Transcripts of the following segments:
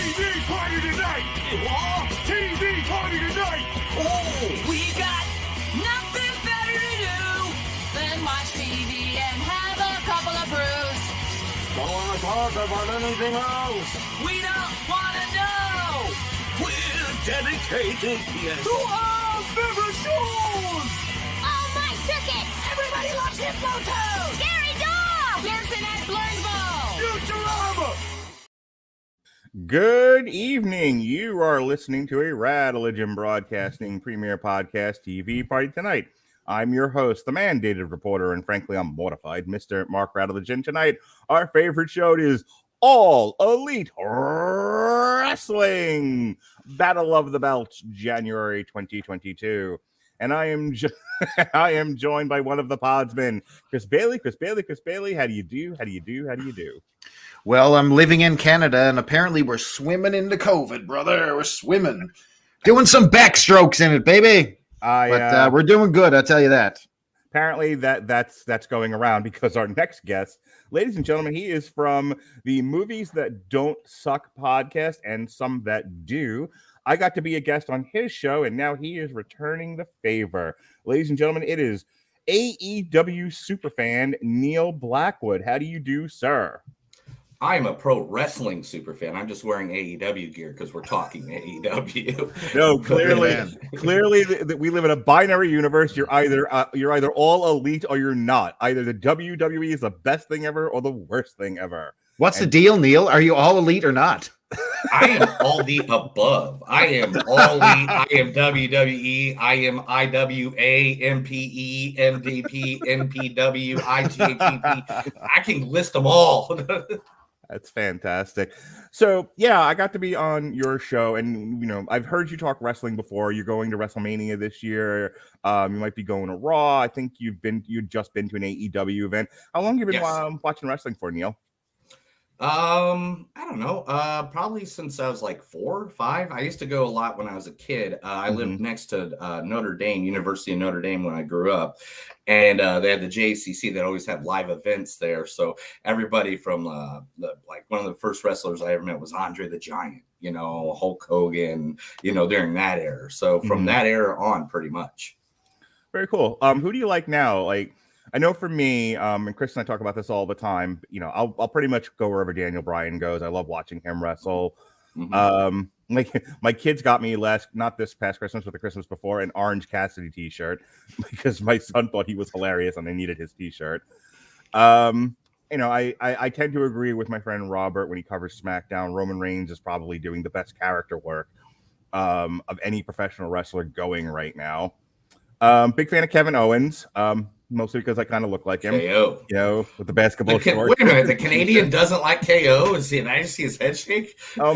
TV party tonight! What? TV party tonight! Oh, we got nothing better to do than watch TV and have a couple of brews. Don't want to talk about anything else! We don't want to know! We're dedicated To our favorite shows! Oh, my circuit! Everybody loves Hypno Toad! Gary Dog! Dancing at Blurnsville! Futurama! Good evening. You are listening to a Radulich Broadcasting Premier Podcast TV Party tonight. I'm your host, the mandated reporter, and frankly, I'm mortified, Mr. Mark Radulich. And tonight, our favorite show is All Elite Wrestling Battle of the Belts, January 2022. And I am I am joined by one of the podsmen, Chris Bailey. Chris Bailey, how do you do? Well, I'm living in Canada, and apparently we're swimming into COVID, brother. We're swimming. Doing some backstrokes in it, baby. But we're doing good, I'll tell you that. Apparently that's going around because our next guest, ladies and gentlemen, he is from the Movies That Don't Suck podcast and Some That Do. I got to be a guest on his show, and now he is returning the favor. Ladies and gentlemen, it is AEW superfan Neil Blackwood. How do you do, sir? I'm a pro wrestling super fan. I'm just wearing AEW gear because we're talking AEW. No, clearly that we live in a binary universe. You're either all elite or you're not. Either the WWE is the best thing ever or the worst thing ever. What's the deal, Neil? Are you all elite or not? I am all the above. I am all elite. I am WWE. I am IWA, MPE, MDP, MPW, IGHTP. I can list them all. That's fantastic. So, yeah, I got to be on your show, and, you know, I've heard you talk wrestling before. You're going to WrestleMania this year. You might be going to Raw. I think you've just been to an AEW event. How long have you been watching wrestling for, Neil? I don't know. Probably since I was like 4 or 5. I used to go a lot when I was a kid. I lived next to Notre Dame, University of Notre Dame, when I grew up, and they had the JCC that always had live events there. So everybody from like one of the first wrestlers I ever met was Andre the Giant, you know, Hulk Hogan, you know, during that era. So from that era on, pretty much. Very cool. Who do you like now? Like, I know for me, and Chris and I talk about this all the time, you know, I'll pretty much go wherever Daniel Bryan goes. I love watching him wrestle. Like my kids got me not this past Christmas, but the Christmas before, an Orange Cassidy t-shirt because my son thought he was hilarious and I needed his t-shirt. You know, I tend to agree with my friend Robert when he covers SmackDown. Roman Reigns is probably doing the best character work of any professional wrestler going right now. Big fan of Kevin Owens. Mostly because I kind of look like him, KO. You know, with the basketball shorts. Wait a minute, the Canadian doesn't like KO? Did I just see his head shake? Oh,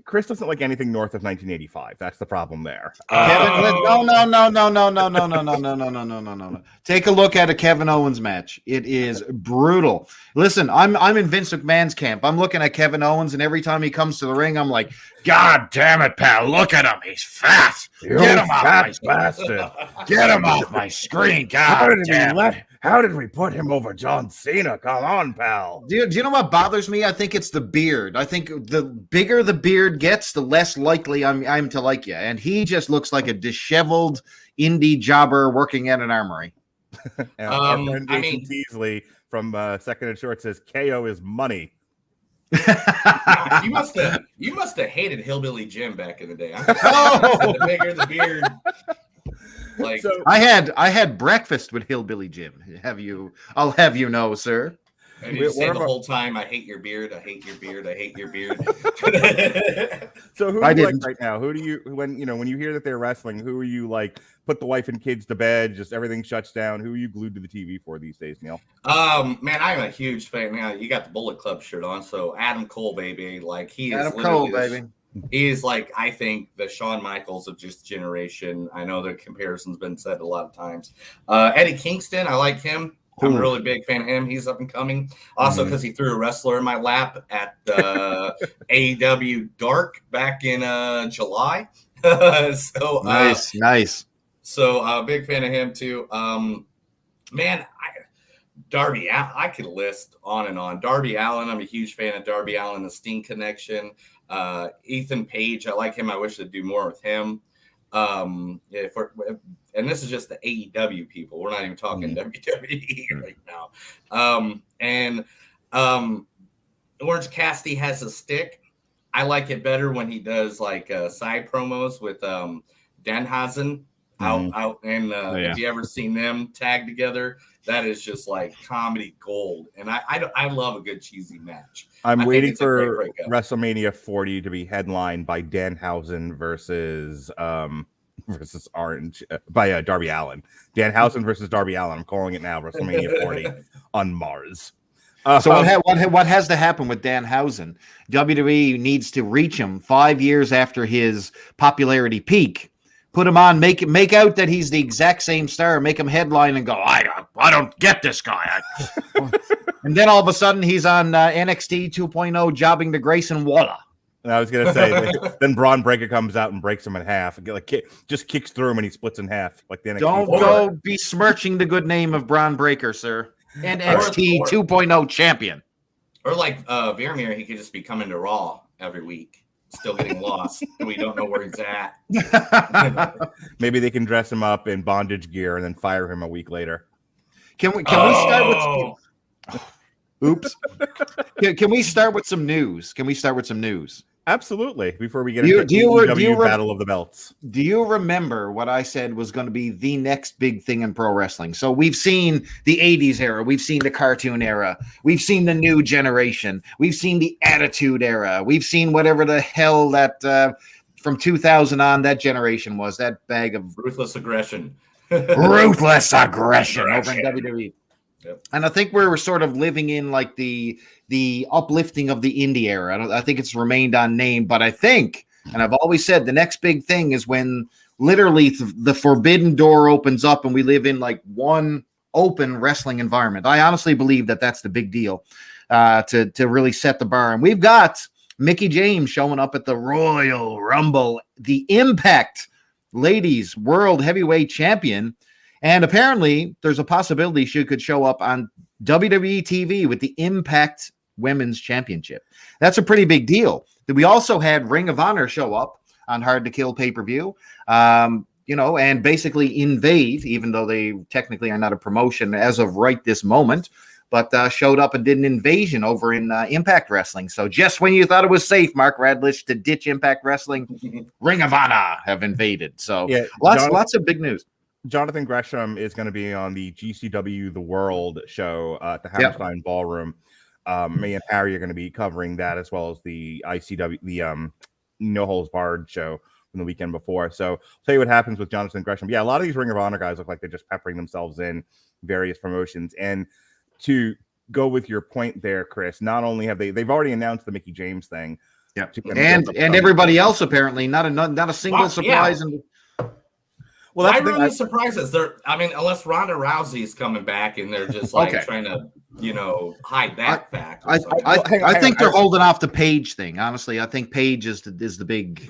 Chris doesn't like anything north of 1985. That's the problem there. Kevin, no. Take a look at a Kevin Owens match. It is brutal. Listen, I'm in Vince McMahon's camp. I'm looking at Kevin Owens, and every time he comes to the ring, I'm like, God damn it, pal! Look at him. He's fat. Get him off my bastard. Get him off my screen. God damn. How did we put him over John Cena? Come on, pal. Do you know what bothers me? I think it's the beard. I think the bigger the beard gets, the less likely I'm to like you. And he just looks like a disheveled indie jobber working at an armory. Our friend Jason Teasley from Second and Short says KO is money. You must have hated Hillbilly Jim back in the day. The bigger the beard. Like, so, I had breakfast with Hillbilly Jim. I'll have you know, sir. And you say the whole time, I hate your beard, I hate your beard, I hate your beard. So who do you like right now? Who do you when you hear that they're wrestling, who are you like put the wife and kids to bed, just everything shuts down? Who are you glued to the TV for these days, Neil? Man, I'm a huge fan. Now you got the Bullet Club shirt on, so Adam Cole, baby. Like he is Adam Cole, baby. He is like, I think, the Shawn Michaels of just generation. I know the comparison's been said a lot of times. Eddie Kingston, I like him. I'm a really big fan of him. He's up and coming. Also, because he threw a wrestler in my lap at AEW Dark back in July. Nice. So big fan of him too. Man, Darby Allin, I could list on and on. Darby Allin, I'm a huge fan of Darby Allin, the Sting connection. Ethan Page, I like him. I wish they'd do more with him. And this is just the AEW people. We're not even talking WWE right now. Orange Cassidy has a stick. I like it better when he does like side promos with Danhausen out. And if you ever seen them tag together, that is just like comedy gold. And I love a good cheesy match. I'm waiting for WrestleMania 40 to be headlined by Danhausen versus Orange by Darby Allin. Danhausen versus Darby Allin. I'm calling it now. WrestleMania 40 on Mars. So what has to happen with Danhausen? WWE needs to reach him 5 years after his popularity peak. Put him on, make out that he's the exact same star, make him headline and go, I don't get this guy. And then all of a sudden he's on NXT 2.0 jobbing to Grayson Waller. And I was going to say, then Braun Breaker comes out and breaks him in half. Just kicks through him and he splits in half. Like the NXT. Don't go besmirching the good name of Braun Breaker, sir. NXT 2.0 champion. Or like Veermeer, he could just be coming to Raw every week. Still getting lost. We don't know where he's at. Maybe they can dress him up in bondage gear and then fire him a week later. Can we start with oops? Can we start with some news? Absolutely. Before we get into the AEW Battle of the Belts. Do you remember what I said was going to be the next big thing in pro wrestling? So we've seen the 80s era. We've seen the cartoon era. We've seen the new generation. We've seen the attitude era. We've seen whatever the hell that from 2000 on that generation was, that bag of ruthless aggression. Ruthless aggression over in WWE. Yep. And I think we're sort of living in like the uplifting of the indie era. I think it's remained unnamed, but I think, and I've always said, the next big thing is when literally the forbidden door opens up and we live in like one open wrestling environment. I honestly believe that that's the big deal to really set the bar. And we've got Mickie James showing up at the Royal Rumble, the Impact Ladies World Heavyweight Champion. And apparently there's a possibility she could show up on WWE TV with the Impact Women's Championship. That's a pretty big deal. We also had Ring of Honor show up on Hard to Kill pay-per-view, and basically invade, even though they technically are not a promotion as of right this moment, but showed up and did an invasion over in Impact Wrestling. So just when you thought it was safe, Mark Radulich, to ditch Impact Wrestling, Ring of Honor have invaded. So lots of big news. Jonathan Gresham is going to be on the GCW The World show at the Hammerstein Ballroom. Me and Harry are going to be covering that, as well as the ICW, the No Holds Barred show from the weekend before. So I'll tell you what happens with Jonathan Gresham. Yeah, a lot of these Ring of Honor guys look like they're just peppering themselves in various promotions. And to go with your point there, Chris, not only have they've already announced the Mickie James thing. Yeah, and everybody else apparently not a single surprise. Yeah. Well, that's really surprises. Unless Ronda Rousey's coming back and they're just trying to, hide that fact. I think they're holding off the Paige thing. Honestly, I think Paige is the big.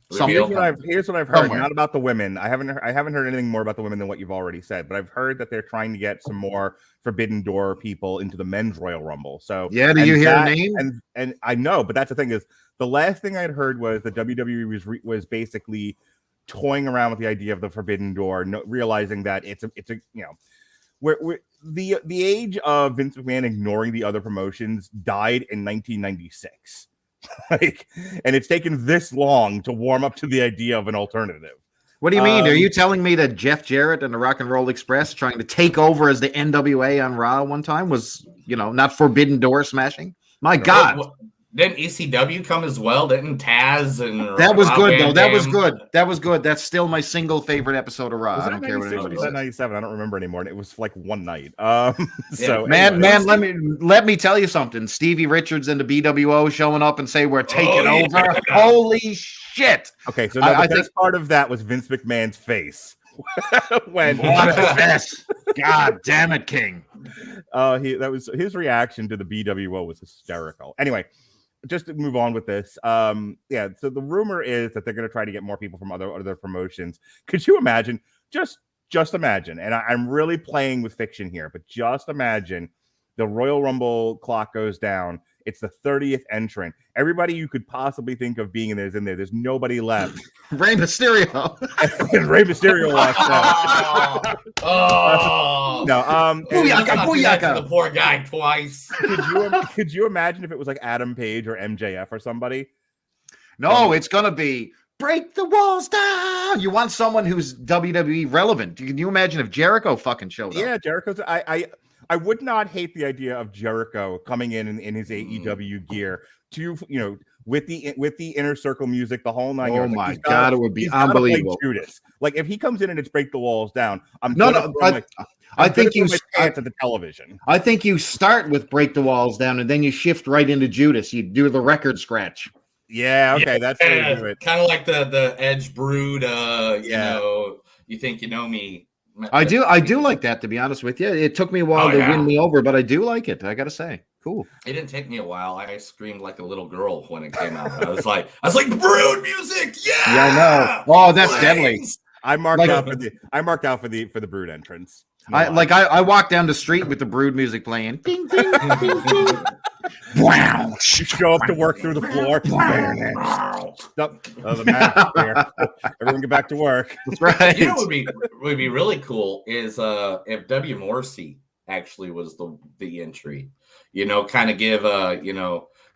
Here's what I've heard. Not about the women. I haven't heard anything more about the women than what you've already said. But I've heard that they're trying to get some more Forbidden Door people into the men's Royal Rumble. So do you hear a name? And I know, but that's the thing is the last thing I'd heard was that WWE was basically toying around with the idea of the Forbidden Door, realizing that it's a where the age of Vince McMahon ignoring the other promotions died in 1996. And it's taken this long to warm up to the idea of an alternative. What do you mean? Are you telling me that Jeff Jarrett and the Rock and Roll Express trying to take over as the NWA on Raw one time was, not Forbidden Door smashing? My God. Didn't ECW come as well? Didn't Taz and that was good though? That was good. That was good. That's still my single favorite episode of Raw. I don't care what anybody says. 97. I don't remember anymore. And it was like one night. So man, let me tell you something. Stevie Richards and the BWO showing up and say we're taking over. Holy shit! Okay, so the best part of that was Vince McMahon's face when what a mess. God damn it, King. That was his reaction to the BWO was hysterical. Anyway. Just to move on with this, so the rumor is that they're going to try to get more people from other promotions. Could you imagine just just imagine, and I'm really playing with fiction here, but just imagine the Royal Rumble clock goes down. It's the 30th entrant. Everybody you could possibly think of being in there is in there. There's nobody left. Rey Mysterio. Rey Mysterio walks out. Booyaka. The poor guy twice. Could you imagine if it was like Adam Page or MJF or somebody? No, it's gonna be break the walls down. You want someone who's WWE relevant. Can you imagine if Jericho fucking showed up? Yeah, Jericho's. I would not hate the idea of Jericho coming in his AEW gear to, with the inner circle music, the whole nine. Oh my God, it would be unbelievable. Judas. Like if he comes in and it's break the walls down, I think you at the television. I think you start with break the walls down and then you shift right into Judas. You do the record scratch. Yeah, okay, that's the way to do it. Kind of like the Edge Brood. You think you know me. I do like that, to be honest with you. It took me a while to win me over, but I do like it. I gotta say, cool. It didn't take me a while. I screamed like a little girl when it came out. I was like Brood music, yeah. Yeah, I know. Oh, that's deadly. I marked out for the Brood entrance. I walked down the street with the Brood music playing. Ding, ding, ding, ding. Wow! You go up to work through the floor. The match there. Everyone get back to work. That's right. You know what would be really cool is if W. Morrissey actually was the entry. Kind of give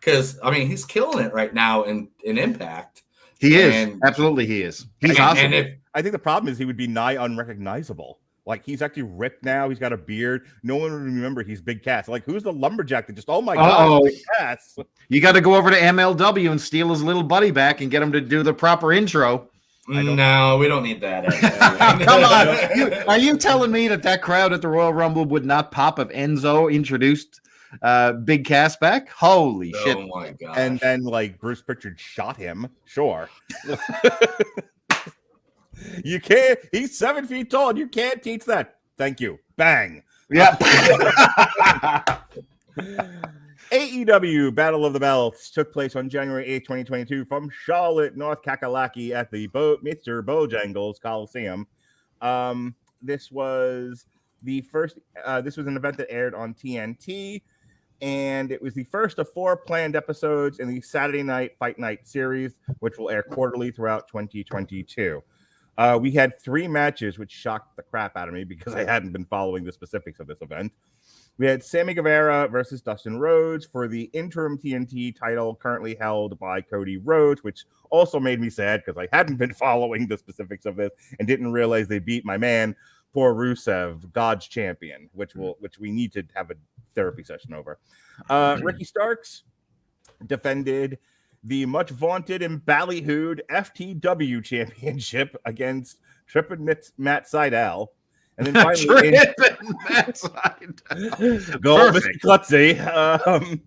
because he's killing it right now in Impact. He is absolutely he is. He's awesome. And I think the problem is he would be nigh unrecognizable. Like he's actually ripped now. He's got a beard. No one would remember he's Big Cass. Like who's the lumberjack that just God, Big Cass? You got to go over to MLW and steal his little buddy back and get him to do the proper intro. No, we don't need that. Come on, are you telling me that crowd at the Royal Rumble would not pop if Enzo introduced Big Cass back? Holy shit! Oh my god! And then Bruce Pritchard shot him. Sure. You can't. He's 7 feet tall. And you can't teach that. Thank you. Bang. Yeah. AEW Battle of the Belts took place on January 8th, 2022 from Charlotte, North Kakalaki at the Mr. Bojangles Coliseum. This was the first. This was an event that aired on TNT, and it was the first of 4 planned episodes in the Saturday Night Fight Night series, which will air quarterly throughout 2022. We had 3 matches, which shocked the crap out of me because I hadn't been following the specifics of this event. We had Sammy Guevara versus Dustin Rhodes for the interim TNT title currently held by Cody Rhodes, which also made me sad because I hadn't been following the specifics of this and didn't realize they beat my man, poor Rusev, God's champion, which we need to have a therapy session over. Ricky Starks defended the much vaunted and ballyhooed FTW Championship against Trippin' Matt Sydal. And then finally, go Mr. Klutzy. And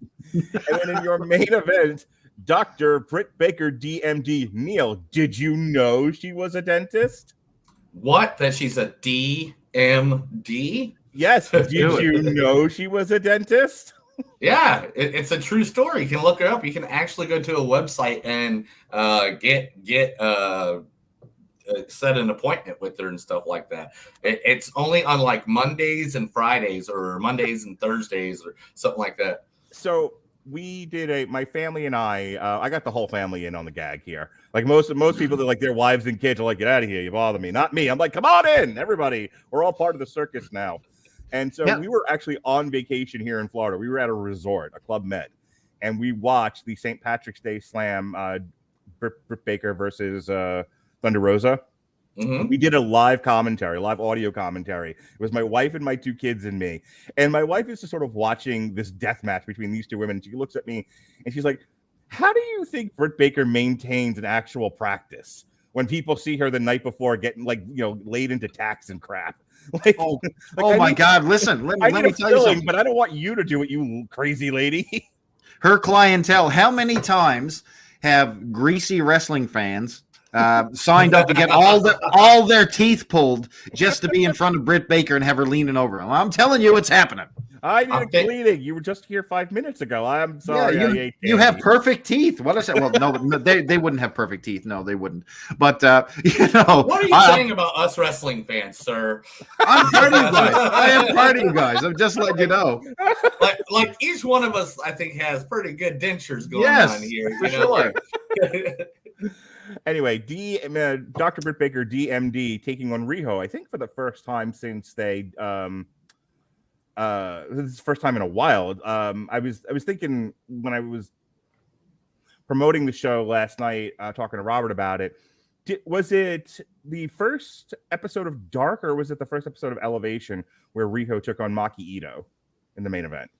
then in your main event, Dr. Britt Baker, D.M.D. Neil, did you know she was a dentist? What? That she's a D.M.D.? Yes. Did you know she was a dentist? Yeah, it's a true story. You can look her up. You can actually go to a website and get set an appointment with her and stuff like that. It's only on Mondays and Fridays or Mondays and Thursdays or something like that. So we did my family and I got the whole family in on the gag here. Most people that their wives and kids are get out of here. You bother me. Not me. I'm come on in, everybody. We're all part of the circus now. And so we were actually on vacation here in Florida. We were at a resort, a Club Med, and we watched the St. Patrick's Day Slam, Britt Baker versus Thunder Rosa. Mm-hmm. We did a live audio commentary. It was my wife and my 2 kids and me. And my wife is just sort of watching this death match between these 2 women. She looks at me and she's like, how do you think Britt Baker maintains an actual practice when people see her the night before getting laid into tacks and crap? My God! Listen, let me tell you something. But I don't want you to do it, you crazy lady. Her clientele. How many times have greasy wrestling fans signed up to get all their teeth pulled just to be in front of Britt Baker and have her leaning over him. I'm telling you, it's happening. I need a cleaning. You were just here 5 minutes ago. I'm sorry. Yeah, you have perfect teeth. What is that? Well, no, they wouldn't have perfect teeth. No, they wouldn't. But what are you saying about us wrestling fans, sir? I'm part of you guys. I am part of you guys. I'm just letting you know. Like each one of us, I think, has pretty good dentures going on here. For sure. Anyway, Dr. Britt Baker, D.M.D, taking on Riho, I think for the first time since they this is the first time in a while. I was thinking when I was promoting the show last night, talking to Robert about it. Was it the first episode of Dark, or was it the first episode of Elevation where Riho took on Maki Ito in the main event?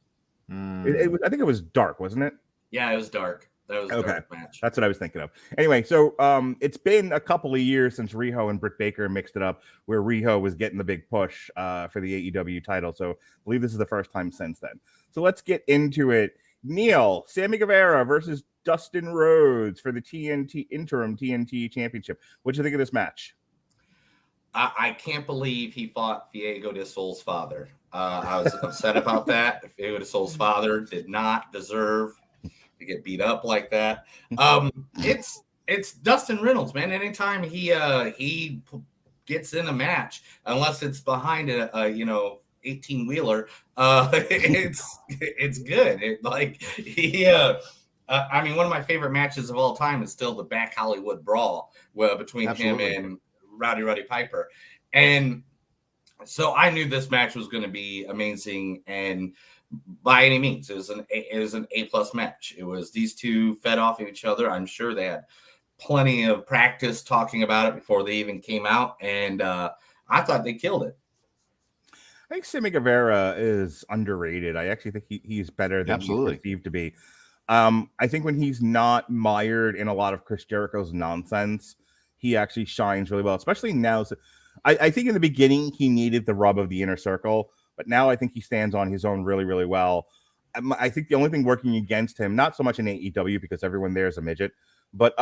It was, I think it was Dark, wasn't it? Yeah, it was Dark. That was a dark match. That's what I was thinking of. Anyway, so it's been a couple of years since Riho and Britt Baker mixed it up, where Riho was getting the big push for the AEW title. So I believe this is the first time since then. So let's get into it. Neil, Sammy Guevara versus Dustin Rhodes for the interim TNT Championship. What do you think of this match? I can't believe he fought Diego de Sol's father. I was upset about that. Diego de Sol's father did not deserve to get beat up like that. It's Dustin Reynolds, man. Anytime he gets in a match, unless it's behind a 18-wheeler, it's good. I mean, one of my favorite matches of all time is still the Back Hollywood Brawl between Absolutely. him and Roddy Piper. And so I knew this match was going to be amazing, and by any means, it was an A+ match. It was these two fed off of each other. I'm sure they had plenty of practice talking about it before they even came out, and I thought they killed it. I think Sammy Guevara is underrated. I actually think he's better than he's perceived to be. I think when he's not mired in a lot of Chris Jericho's nonsense, he actually shines really well, especially now. I think in the beginning he needed the rub of the Inner Circle, but now I think he stands on his own really, really well. I think the only thing working against him, not so much in AEW because everyone there is a midget, but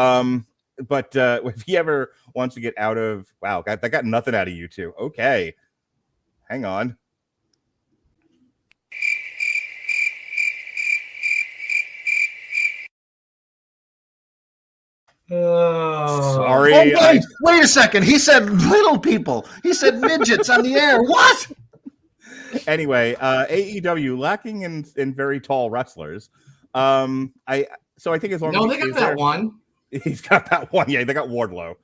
if he ever wants to get out of, wow, that got nothing out of you two. Okay, hang on. Sorry. Oh, wait a second. He said little people. He said midgets on the air. What? Anyway, AEW lacking in very tall wrestlers. I think as long as they got that one. He's got that one. Yeah, they got Wardlow.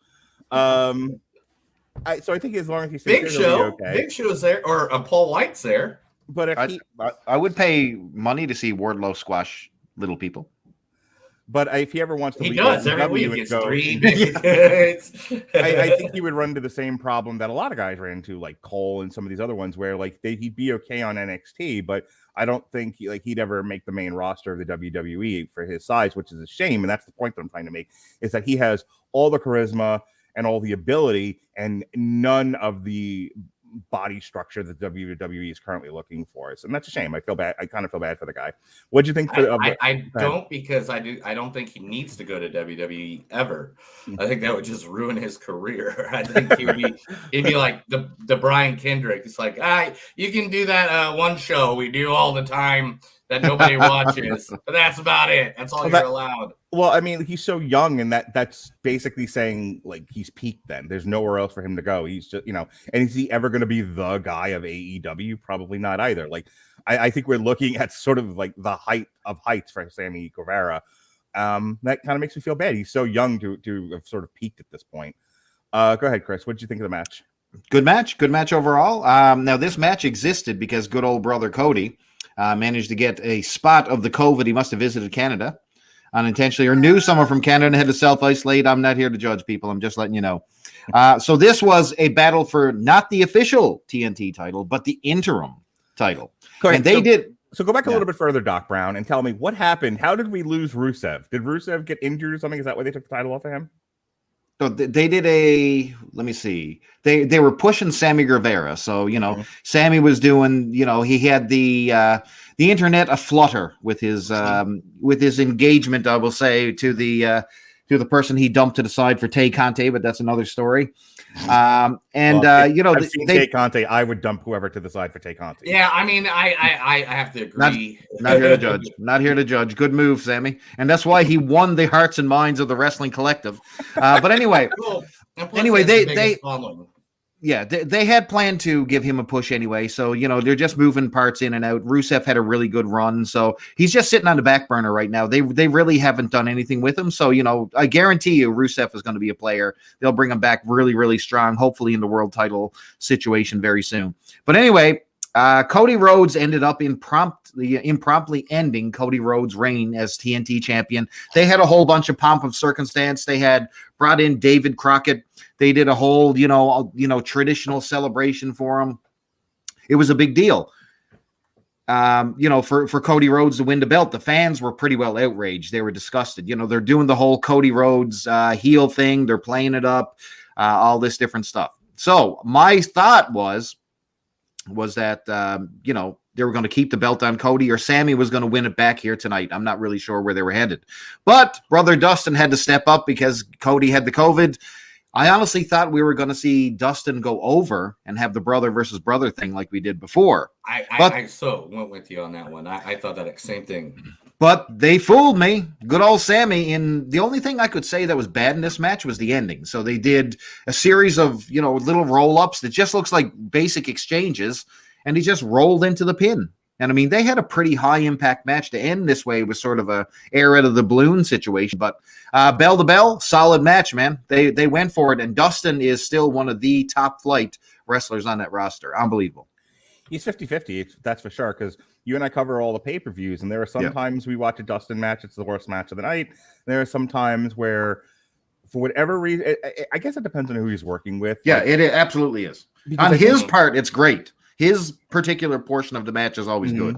So I think as long as he stays Big Show, okay. Big Show's there, or Paul White's there. But if I would pay money to see Wardlow squash little people. But if he ever wants to, he leave does every week. I think he would run into the same problem that a lot of guys ran into, like Cole and some of these other ones, where like he'd be okay on NXT, but I don't think he'd ever make the main roster of the WWE for his size, which is a shame. And that's the point that I'm trying to make, is that he has all the charisma and all the ability and none of the body structure that WWE is currently looking for. And that's a shame. I feel bad. I kind of feel bad for the guy. What'd you think? I don't, because I don't think he needs to go to WWE ever. I think that would just ruin his career. I think he'd be like the Brian Kendrick. It's like, you can do that one show we do all the time that nobody watches, but that's about it. That's all you're allowed. Well, I mean, he's so young, and that's basically saying like he's peaked. Then there's nowhere else for him to go. He's just, and is he ever going to be the guy of AEW? Probably not either. Like, I think we're looking at sort of like the height of heights for Sammy Guevara. That kind of makes me feel bad. He's so young to have sort of peaked at this point. Go ahead, Chris. What did you think of the match? Good match overall. Now this match existed because good old brother Cody managed to get a spot of the COVID. He must have visited Canada unintentionally or knew someone from Canada and had to self-isolate. I'm not here to judge people. I'm just letting you know. So this was a battle for not the official TNT title, but the interim title. Correct. And they did. So go back a little bit further, Doc Brown, and tell me what happened. How did we lose Rusev? Did Rusev get injured or something? Is that why they took the title off of him? So they did let me see. They were pushing Sammy Guevara. So, Sammy was doing, he had the internet aflutter with his engagement, I will say, to the to the person he dumped to the side for Tay Conte, but that's another story. I've seen Tay Conte. I would dump whoever to the side for Tay Conte. Yeah, I mean, I have to agree. Not here to judge. Not here to judge. Good move, Sammy. And that's why he won the hearts and minds of the wrestling collective. But anyway, they had planned to give him a push anyway. So, they're just moving parts in and out. Rusev had a really good run. So he's just sitting on the back burner right now. They really haven't done anything with him. So, I guarantee you Rusev is going to be a player. They'll bring him back really, really strong, hopefully in the world title situation very soon. But anyway, Cody Rhodes ended up impromptly ending Cody Rhodes' reign as TNT champion. They had a whole bunch of pomp of circumstance. They had brought in David Crockett. They did a whole, traditional celebration for him. It was a big deal. For Cody Rhodes to win the belt, the fans were pretty well outraged. They were disgusted. They're doing the whole Cody Rhodes heel thing. They're playing it up, all this different stuff. So my thought was that, they were going to keep the belt on Cody, or Sammy was going to win it back here tonight. I'm not really sure where they were headed. But brother Dustin had to step up because Cody had the COVID. I honestly thought we were going to see Dustin go over and have the brother versus brother thing like we did before. I so went with you on that one. I thought that same thing. But they fooled me. Good old Sammy. And the only thing I could say that was bad in this match was the ending. So they did a series of, little roll-ups that just looks like basic exchanges, and he just rolled into the pin. And I mean, they had a pretty high impact match to end this way. It was sort of a air out of the balloon situation, but bell to bell, solid match, man. They went for it. And Dustin is still one of the top flight wrestlers on that roster. Unbelievable. He's 50-50. That's for sure. Cause you and I cover all the pay-per-views, and there are some times we watch a Dustin match. It's the worst match of the night. There are some times where, for whatever reason, I guess it depends on who he's working with. Yeah, it absolutely is. On his part, it's great. His particular portion of the match is always good.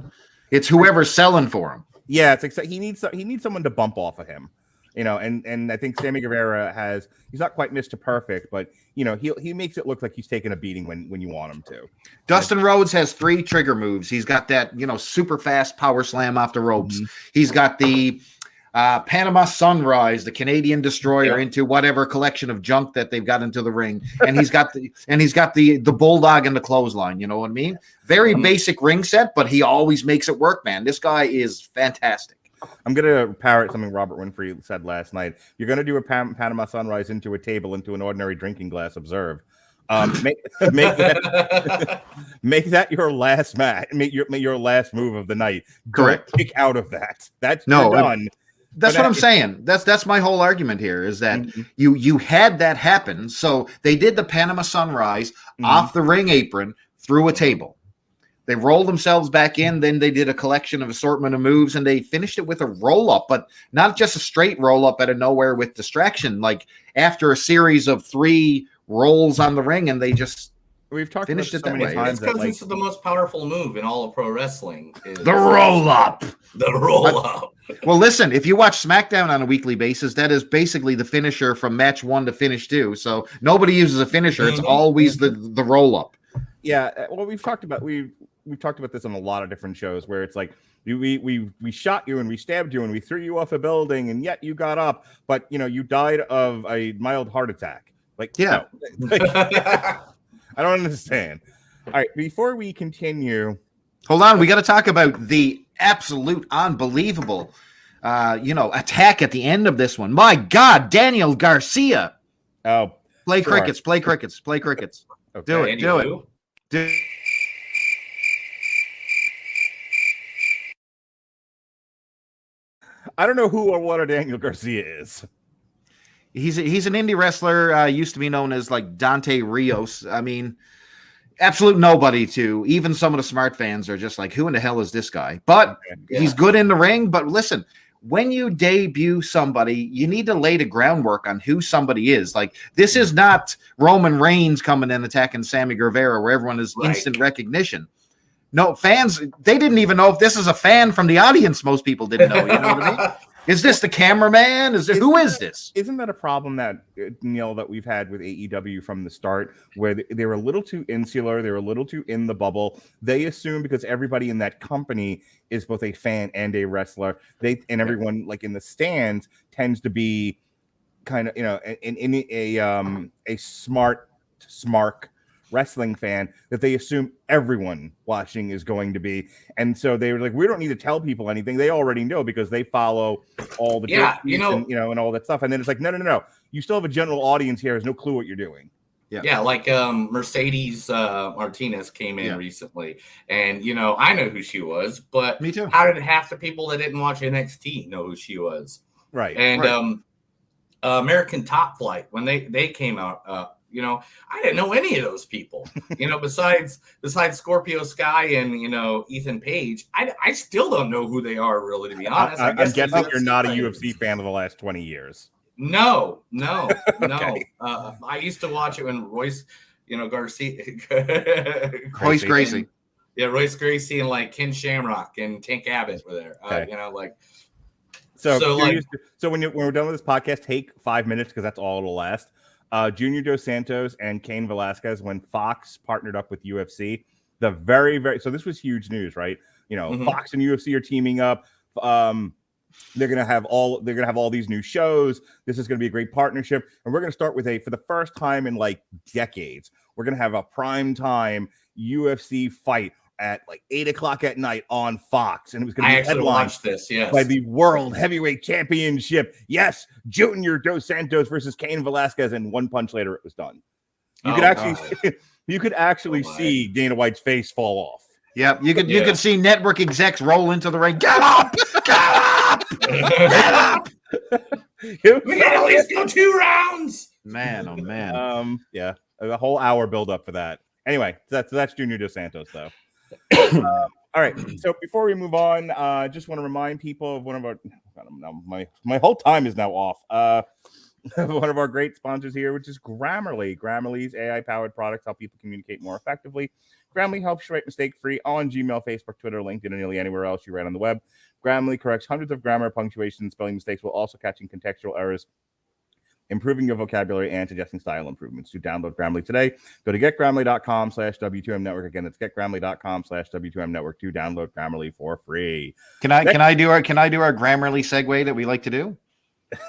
It's whoever's selling for him. Yeah, it's like he needs someone to bump off of him, and I think Sammy Guevara he's not quite Mr. Perfect, but he makes it look like he's taking a beating when you want him to. Dustin Rhodes has 3 trigger moves. He's got that super fast power slam off the ropes. He's got the Panama Sunrise, the Canadian Destroyer, into whatever collection of junk that they've got into the ring, and he's got the Bulldog and the clothesline. You know what I mean? Very basic ring set, but he always makes it work, man. This guy is fantastic. I'm gonna parrot something Robert Winfrey said last night. You're gonna do a Panama Sunrise into a table, into an ordinary drinking glass. Observe. Make that your last match. Make your last move of the night. Correct. Don't kick out of that. That's done. That's what I'm saying. That's my whole argument here is that you had that happen. So they did the Panama Sunrise off the ring apron through a table. They rolled themselves back in. Then they did a collection of assortment of moves, and they finished it with a roll-up, but not just a straight roll-up out of nowhere with distraction. Like after a series of 3 rolls on the ring, and they just finished it that way. It's because it's the most powerful move in all of pro wrestling. The roll-up. The roll-up. Well, listen, if you watch SmackDown on a weekly basis, that is basically the finisher from match 1 to finish 2. So nobody uses a finisher. It's always the roll-up. Yeah, well, we've talked about this on a lot of different shows where it's like we shot you and we stabbed you and we threw you off a building and yet you got up, but you died of a mild heart attack. Like, no. I don't understand. All right, before we continue, hold on, we got to talk about the absolute unbelievable attack at the end of this one. My God, Daniel Garcia. Oh, play crickets. Okay. Do it. I don't know who or what a Daniel Garcia is. He's an indie wrestler, used to be known as like Dante Rios. I mean, absolute nobody to even some of the smart fans are just like, who in the hell is this guy? But he's good in the ring. But listen, when you debut somebody, you need to lay the groundwork on who somebody is. Like, this is not Roman Reigns coming in attacking Sammy Guevara where everyone is instant recognition. No, fans, they didn't even know if this is a fan from the audience. Most people didn't know. You know what I mean? Is this the cameraman? Who is this? Isn't that a problem that that we've had with AEW from the start, where they were a little too insular, they were a little too in the bubble. They assume because everybody in that company is both a fan and a wrestler, everyone like in the stands tends to be kind of, in a smart wrestling fan, that they assume everyone watching is going to be. And so they were like, we don't need to tell people anything. They already know because they follow all the and all that stuff. And then it's like, no. You still have a general audience here who has no clue what you're doing. Yeah, like Mercedes Martinez came in recently, and I know who she was, but me too. How did half the people that didn't watch NXT know who she was? Right. And American Top Flight, when they came out, I didn't know any of those people. Besides Scorpio Sky and Ethan Page, I still don't know who they are, really, to be honest. I'm guessing you're not a UFC fan of the last 20 years. No. Okay. I used to watch it when Royce, Garcia, Royce Gracie. Royce Gracie and like Ken Shamrock and Tank Abbott were there. Okay. So when we're done with this podcast, take 5 minutes because that's all it'll last. Junior Dos Santos and Cain Velasquez, when Fox partnered up with UFC, so this was huge news, right? Fox and UFC are teaming up. They're gonna have all these new shows. This is gonna be a great partnership, and we're gonna start with for the first time in like decades, we're gonna have a prime time UFC fight at like 8:00 at night on Fox, and it was gonna be headlined by the World Heavyweight Championship. Yes, Junior Dos Santos versus Cain Velasquez, and 1 punch later it was done. You could actually see Dana White's face fall off. Yep, you could see network execs roll into the ring. Get up! Get up! Get up! We gotta at least go 2 rounds. Man, oh man. Yeah, a whole hour build up for that. Anyway, that's Junior Dos Santos though. All right. So before we move on, just want to remind people of one of our my whole time is now off. One of our great sponsors here, which is Grammarly. Grammarly's AI-powered products help people communicate more effectively. Grammarly helps you write mistake-free on Gmail, Facebook, Twitter, LinkedIn, and nearly anywhere else you write on the web. Grammarly corrects hundreds of grammar, punctuation, and spelling mistakes while also catching contextual errors, improving your vocabulary, and suggesting style improvements. To download Grammarly today, go to getgrammarly.com/W2M Network. Again, it's getgrammarly.com/W2M Network to download Grammarly for free. Can I do our Grammarly segue that we like to do?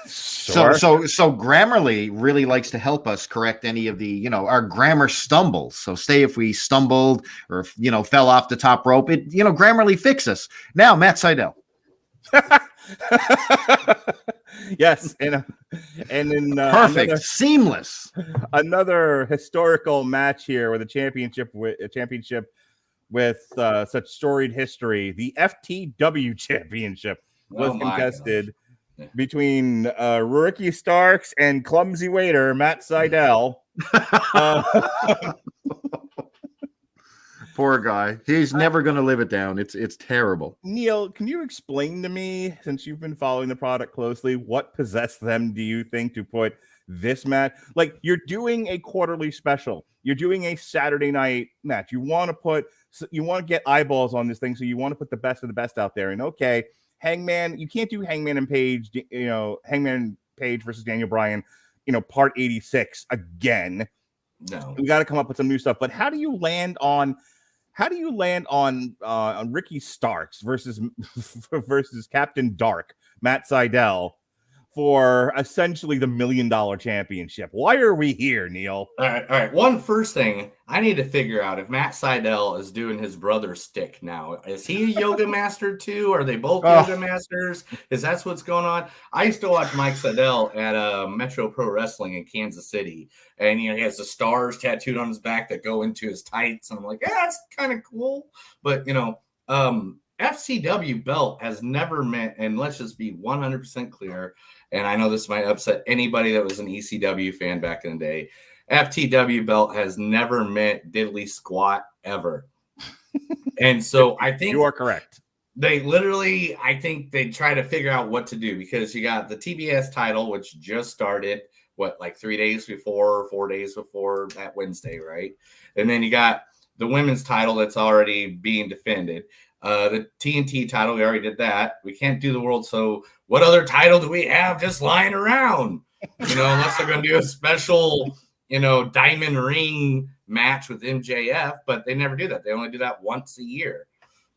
Sure. So Grammarly really likes to help us correct any of the, our grammar stumbles. So say if we stumbled or, fell off the top rope, Grammarly fix us. Now, Matt Sydal. Yes, and in perfect, seamless. Another historical match here with a championship with such storied history. The FTW Championship was contested between Ricky Starks and clumsy waiter Matt Sydal. Poor guy. He's never going to live it down. It's terrible. Neil, can you explain to me, since you've been following the product closely, what possessed them, do you think, to put this match? Like, you're doing a quarterly special. You're doing a Saturday night match. You want to get eyeballs on this thing, so you want to put the best of the best out there. And okay, Hangman, you can't do Hangman and Page, Hangman Page versus Daniel Bryan, part 86 again. No. We got to come up with some new stuff. But how do you land on Ricky Starks versus Captain Dark, Matt Sydal, for essentially the $1 million championship? Why are we here, Neil? All right. First thing, I need to figure out if Matt Sydal is doing his brother's stick now. Is he a yoga master too? Are they both yoga masters? Is that what's going on? I used to watch Mike Sydal at Metro Pro Wrestling in Kansas City, and he has the stars tattooed on his back that go into his tights, and I'm like, yeah, that's kind of cool. But FCW belt has never meant, and let's just be 100% clear, and I know this might upset anybody that was an ECW fan back in the day, FTW belt has never meant diddly squat ever. And so I think you are correct. They literally, I think they try to figure out what to do, because you got the TBS title, which just started, 3 days before, 4 days before that Wednesday, right? And then you got the women's title that's already being defended. The TNT title, we already did that. We can't do the world. So what other title do we have just lying around? Unless they're going to do a special, diamond ring match with MJF, but they never do that. They only do that once a year.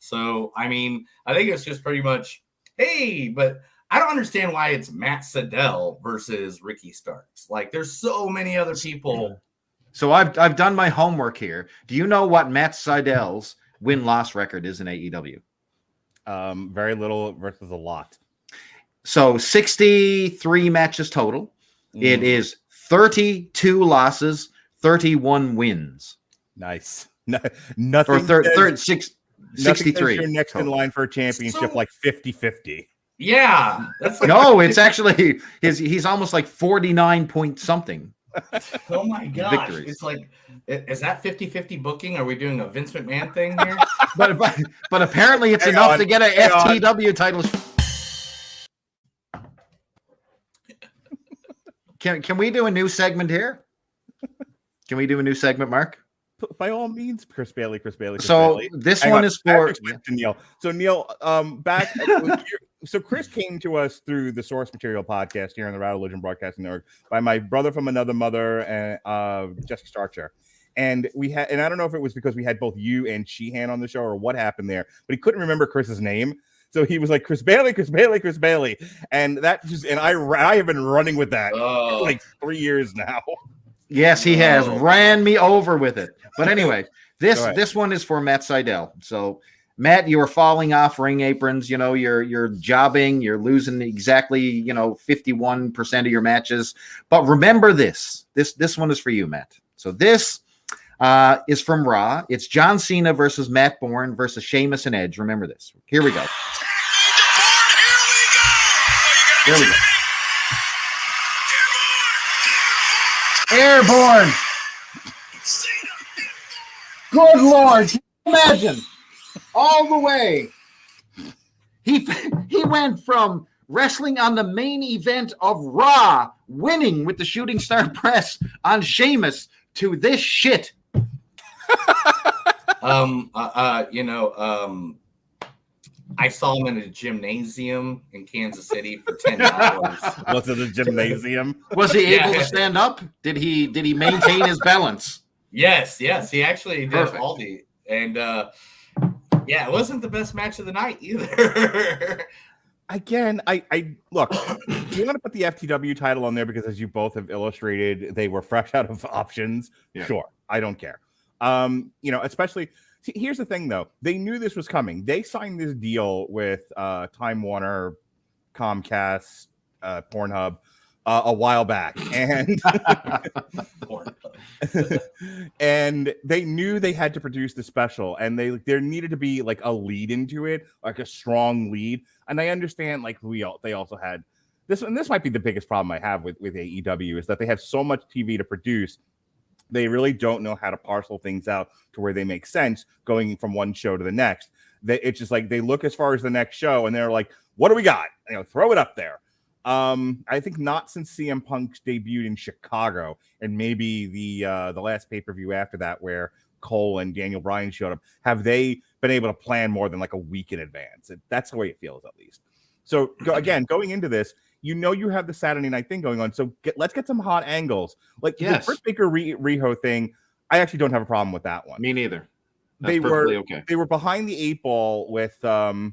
So, I mean, I think it's just pretty much, hey, but I don't understand why it's Matt Sydal versus Ricky Starks. Like, there's so many other people. So I've done my homework here. Do you know what Matt Sydal's win-loss record is in AEW? Very little versus a lot. So 63 matches total. It is 32 losses, 31 wins. Nice. Nothing. Or 63. You're next in line for a championship, like 50-50. Yeah. That's like, no, it's actually he's almost like 49 point something. Oh my gosh. Victories. It's like, is that 50-50 booking? Are we doing a Vince McMahon thing here? but apparently it's enough to get a FTW title. Can we do a new segment here? Can we do a new segment, Mark? By all means, Chris Bailey. So this one is for Neil. So Neil, back. So Chris came to us through the Source Material podcast here on the Radulich Broadcasting Network by my brother from another mother and Jesse Starcher. And we had, and I don't know if it was because we had both you and Sheehan on the show or what happened there, but he couldn't remember Chris's name. So he was like, Chris Bailey. And that just, and I have been running with that for like 3 years now. Yes, he has ran me over with it. But anyway, this one is for Matt Sydal. So Matt, you are falling off ring aprons. You know, you're jobbing. You're losing exactly 51% of your matches. But remember this one is for you, Matt. So this is from Raw. It's John Cena versus Matt Bourne versus Sheamus and Edge. Remember this. Here we go. Here we go. Airborne. Good Lord. Imagine. All the way. He went from wrestling on the main event of Raw, winning with the Shooting Star Press on Sheamus, to this shit. I saw him in a gymnasium in Kansas City for $10. Was it a gymnasium? Was he able to stand up? Did he maintain his balance? Yes, he actually did. Perfect. Aldi. And it wasn't the best match of the night either. Again, I look, you want to put the FTW title on there because, as you both have illustrated, they were fresh out of options. Yeah. Sure, I don't care. Especially. See, here's the thing, though. They knew this was coming. They signed this deal with Time Warner, Comcast, Pornhub a while back, and and they knew they had to produce the special, and there needed to be like a lead into it, like a strong lead. And I understand, like they also had this, and this might be the biggest problem I have with AEW is that they have so much TV to produce. They really don't know how to parcel things out to where they make sense going from one show to the next. It's just like they look as far as the next show and they're like, what do we got? Throw it up there. I think not since CM Punk debuted in Chicago and maybe the last pay-per-view after that where Cole and Daniel Bryan showed up, have they been able to plan more than like a week in advance. That's the way it feels, at least. So going into this, you have the Saturday night thing going on. So let's get some hot angles. Like the Britt Baker Riho thing, I actually don't have a problem with that one. Me neither. They were behind the 8 ball with Cody,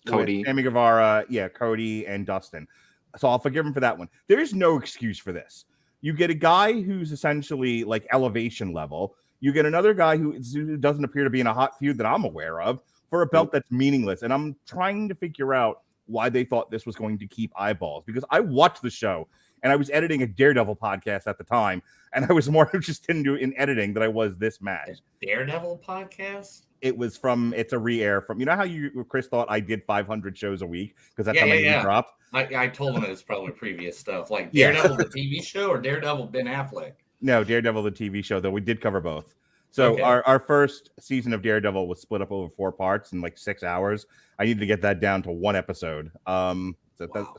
with Sammy Guevara, Cody and Dustin. So I'll forgive him for that one. There is no excuse for this. You get a guy who's essentially like elevation level. You get another guy who doesn't appear to be in a hot feud that I'm aware of for a belt that's meaningless. And I'm trying to figure out why they thought this was going to keep eyeballs, because I watched the show and I was editing a Daredevil podcast at the time, and I was more interested in editing than I was this match. A Daredevil podcast? It's a re-air from, how Chris thought I did 500 shows a week because that's how many we dropped. I told him it was probably previous stuff, like Daredevil the TV show or Daredevil Ben Affleck. No, Daredevil the TV show, though we did cover both. So our first season of Daredevil was split up over 4 parts in like 6 hours. I needed to get that down to 1 episode. So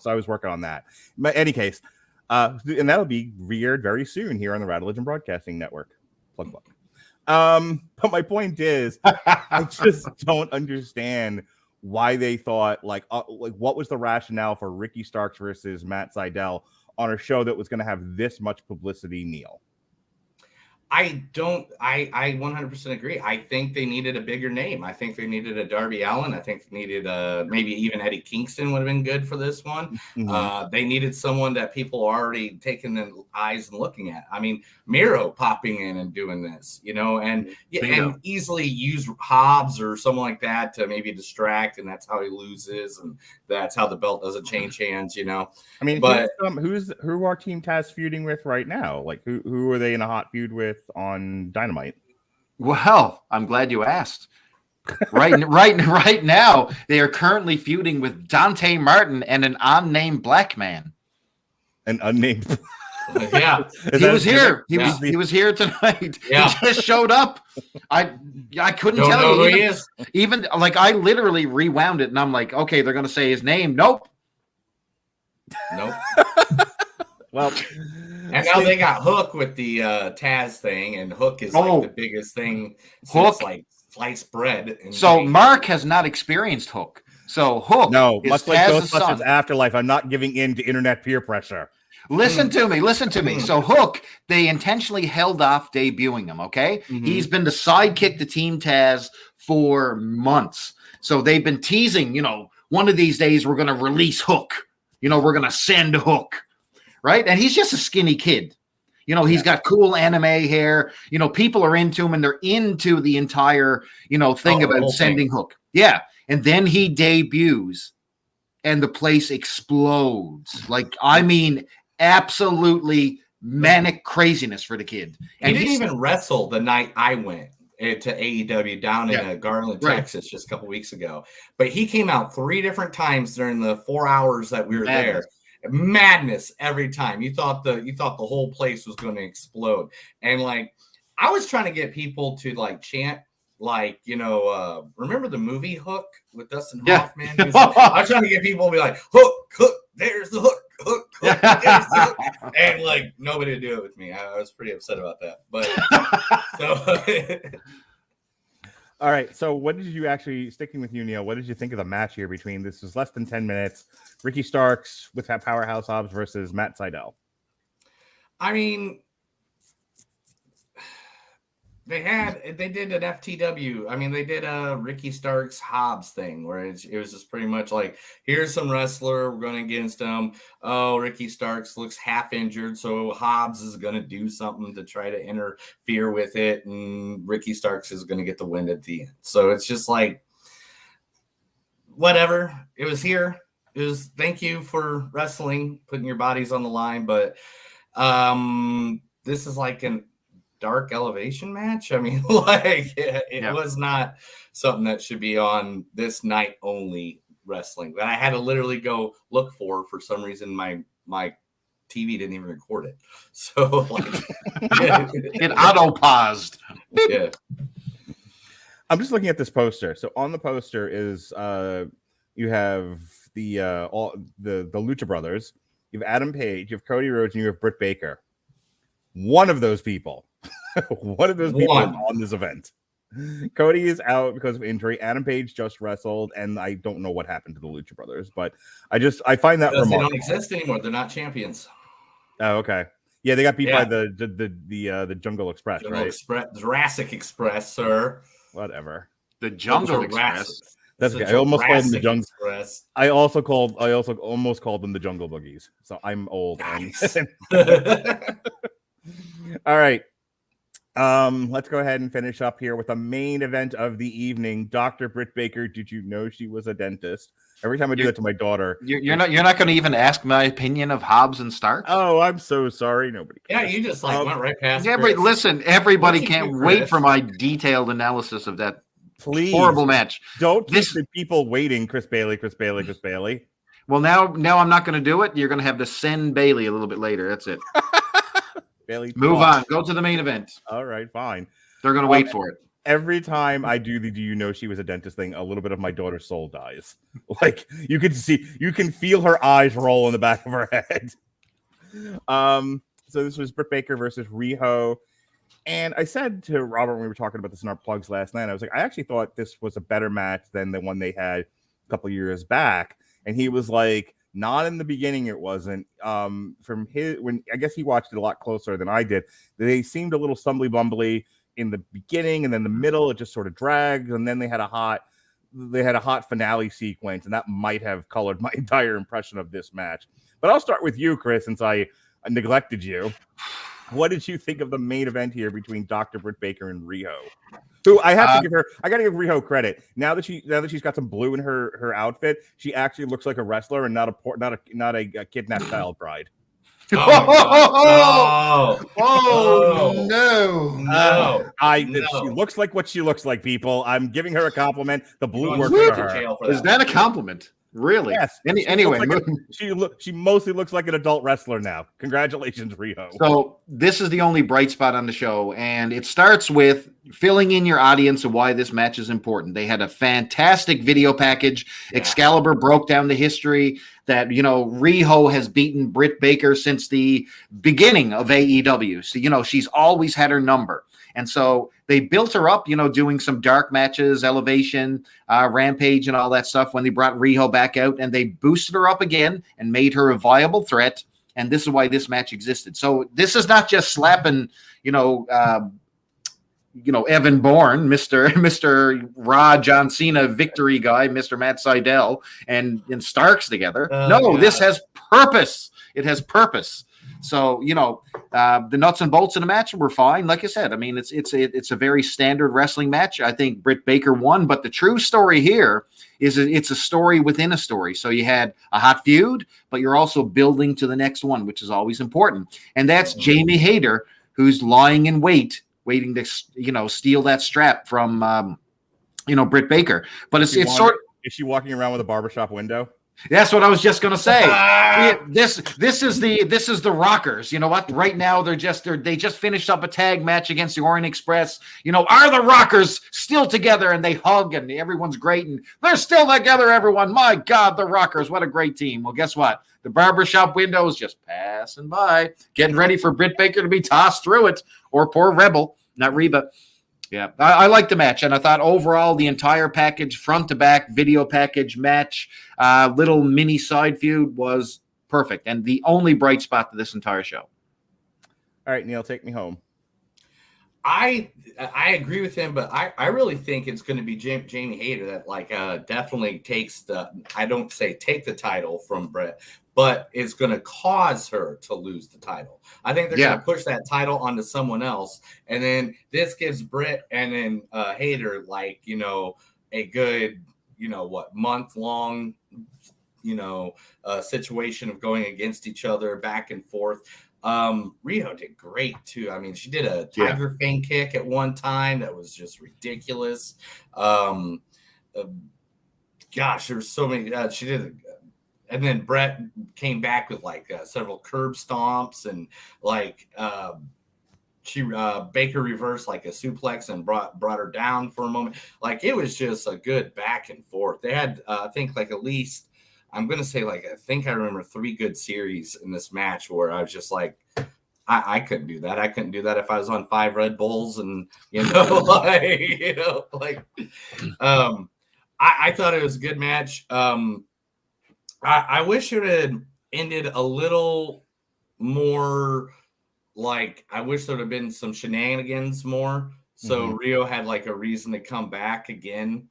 I was working on that. But in any case, and that'll be re-aired very soon here on the Radulich Broadcasting Network. Plug. But my point is, I just don't understand why they thought like what was the rationale for Ricky Starks versus Matt Sydal on a show that was going to have this much publicity, Neil? I 100% agree. I think they needed a bigger name. I think they needed a Darby Allin. I think they needed maybe even Eddie Kingston would have been good for this one. They needed someone that people are already taking their eyes and looking at. I mean, Miro popping in and doing this, and easily use Hobbs or someone like that to maybe distract, and that's how he loses, and that's how the belt doesn't change hands. I mean, but who are Team Taz feuding with right now? Like, who are they in a hot feud with on Dynamite? Well, I'm glad you asked. Right now, they are currently feuding with Dante Martin and an unnamed black man. An unnamed. Yeah, he was here. He was here tonight. Yeah. He just showed up. I couldn't tell you. Who he is. Even like I literally rewound it, and I'm like, okay, they're gonna say his name. Nope. Well, and now they got Hook with the Taz thing, and Hook is like the biggest thing since like sliced bread. So Mark has not experienced Hook. So Hook, much like Ghostbusters Afterlife, I'm not giving in to internet peer pressure. Listen to me. So Hook, they intentionally held off debuting him, okay? He's been the sidekick to Team Taz for months. So they've been teasing, one of these days we're going to release Hook. We're going to send Hook, right? And he's just a skinny kid. He's got cool anime hair. People are into him, and they're into the entire, thing about sending Hook. Yeah. And then he debuts, and the place explodes. Like, I mean, absolutely manic craziness for the kid. And he didn't even wrestle the night I went to AEW down in Garland, Texas, just a couple weeks ago. But he came out 3 different times during the 4 hours that we were there. Madness every time. You thought the whole place was going to explode. And like, I was trying to get people to like chant, like, remember the movie Hook with Dustin Hoffman? I was trying to get people to be like, Hook, there's the Hook. Hook, there's the Hook. And like, nobody would do it with me. I was pretty upset about that. But all right. So what did you actually, sticking with you, Neil, what did you think of the match here between, this was less than 10 minutes, Ricky Starks with that Powerhouse Hobbs versus Matt Sydal? I mean, they did an FTW. I mean, they did a Ricky Starks Hobbs thing where it was just pretty much like, here's some wrestler, we're going against him. Oh, Ricky Starks looks half injured, so Hobbs is going to do something to try to interfere with it, and Ricky Starks is going to get the win at the end. So it's just like, whatever. It was here. It was thank you for wrestling, putting your bodies on the line, but this is like an dark elevation match. I mean, like it was not something that should be on this night only wrestling that I had to literally go look for some reason. My TV didn't even record it. So like it auto paused. Yeah. I'm just looking at this poster. So on the poster is you have the Lucha Brothers, you have Adam Page, you have Cody Rhodes, and you have Britt Baker. One of those people on this event. Cody is out because of injury. Adam Page just wrestled, and I don't know what happened to the Lucha Brothers, but I find that remarkable. They don't exist anymore. They're not champions. Oh, okay. Yeah, they got beat by the Jungle Express, right? Jurassic Express, sir. Whatever. The Jungle Express. That's okay. I almost called them the Jungle Express. I also almost called them the Jungle Boogies. So I'm old. Nice. All right. Let's go ahead and finish up here with the main event of the evening. Dr. Britt Baker, did you know she was a dentist? Every time I do that to my daughter, you're not going to even ask my opinion of Hobbs and Starks. Oh, I'm so sorry. Nobody cares. Yeah, you just went right past. Yeah, but listen, everybody can't wait for my detailed analysis of that horrible match. Don't keep the people waiting. Chris Bailey. Well, now I'm not going to do it. You're going to have to send Bailey a little bit later. That's it. Bailey, move on. Go to the main event. All right, fine. They're going to wait for it. Every time I do the "do you know she was a dentist" thing, a little bit of my daughter's soul dies. Like you can feel her eyes roll in the back of her head. So this was Britt Baker versus Riho, and I said to Robert when we were talking about this in our plugs last night, I was like, I actually thought this was a better match than the one they had a couple years back, and he was like, Not in the beginning, it wasn't. From his when I guess he watched it a lot closer than I did. They seemed a little stumbly bumbly in the beginning, and then the middle it just sort of dragged, and then they had a hot finale sequence, and that might have colored my entire impression of this match. But I'll start with you, Chris, since I neglected you. What did you think of the main event here between Dr. Britt Baker and Riho? Who I have to give her, I got to give Riho credit. Now that she's got some blue in her outfit, she actually looks like a wrestler and not a kidnapped child bride. No! She looks like what she looks like, people. I'm giving her a compliment. The blue worked for her. Is that a compliment? Really? Yes. Anyway, she mostly looks like an adult wrestler now. Congratulations, Riho. So this is the only bright spot on the show, and it starts with filling in your audience of why this match is important. They had a fantastic video package. Yeah. Excalibur broke down the history that, Riho has beaten Britt Baker since the beginning of AEW. So, she's always had her number. And so they built her up, doing some dark matches, Elevation, Rampage, and all that stuff when they brought Riho back out, and they boosted her up again and made her a viable threat. And this is why this match existed. So this is not just slapping, Evan Bourne, Mr. Raw John Cena victory guy, Mr. Matt Sydal, and Starks together. This has purpose. It has purpose. So, the nuts and bolts of the match were fine. Like I said, I mean, it's a very standard wrestling match. I think Britt Baker won, but the true story here is it's a story within a story. So you had a hot feud, but you're also building to the next one, which is always important. And that's Jamie Hayter, who's lying in wait, waiting to, steal that strap from, Britt Baker. But it's sort of. Is she walking around with a barbershop window? That's what I was just gonna say. This is the Rockers. You know what? Right now they just finished up a tag match against the Orient Express. Are the Rockers still together? And they hug and everyone's great and they're still together. Everyone, my God, the Rockers! What a great team. Well, guess what? The barbershop window is just passing by, getting ready for Britt Baker to be tossed through it, or poor Rebel, not Reba. Yeah, I like the match, and I thought overall the entire package, front to back, video package, match, little mini side feud was perfect, and the only bright spot to this entire show. All right, Neil, take me home. I agree with him, but I really think it's going to be Jamie Hayter that definitely takes I don't say take the title from Britt, but it's going to cause her to lose the title. I think they're going to push that title onto someone else. And then this gives Britt and then Hayter a good, month-long, situation of going against each other back and forth. Riho did great too. I mean, she did a tiger fang kick at one time that was just ridiculous. Gosh, there's so many. She did, and then Brett came back with several curb stomps and Baker reversed a suplex and brought her down for a moment. It was just a good back and forth. They had I think at least. I'm going to say, I think I remember 3 good series in this match where I was just I couldn't do that. I couldn't do that if I was on 5 Red Bulls and, I thought it was a good match. I wish it had ended a little more I wish there would have been some shenanigans more. So Riho had a reason to come back again.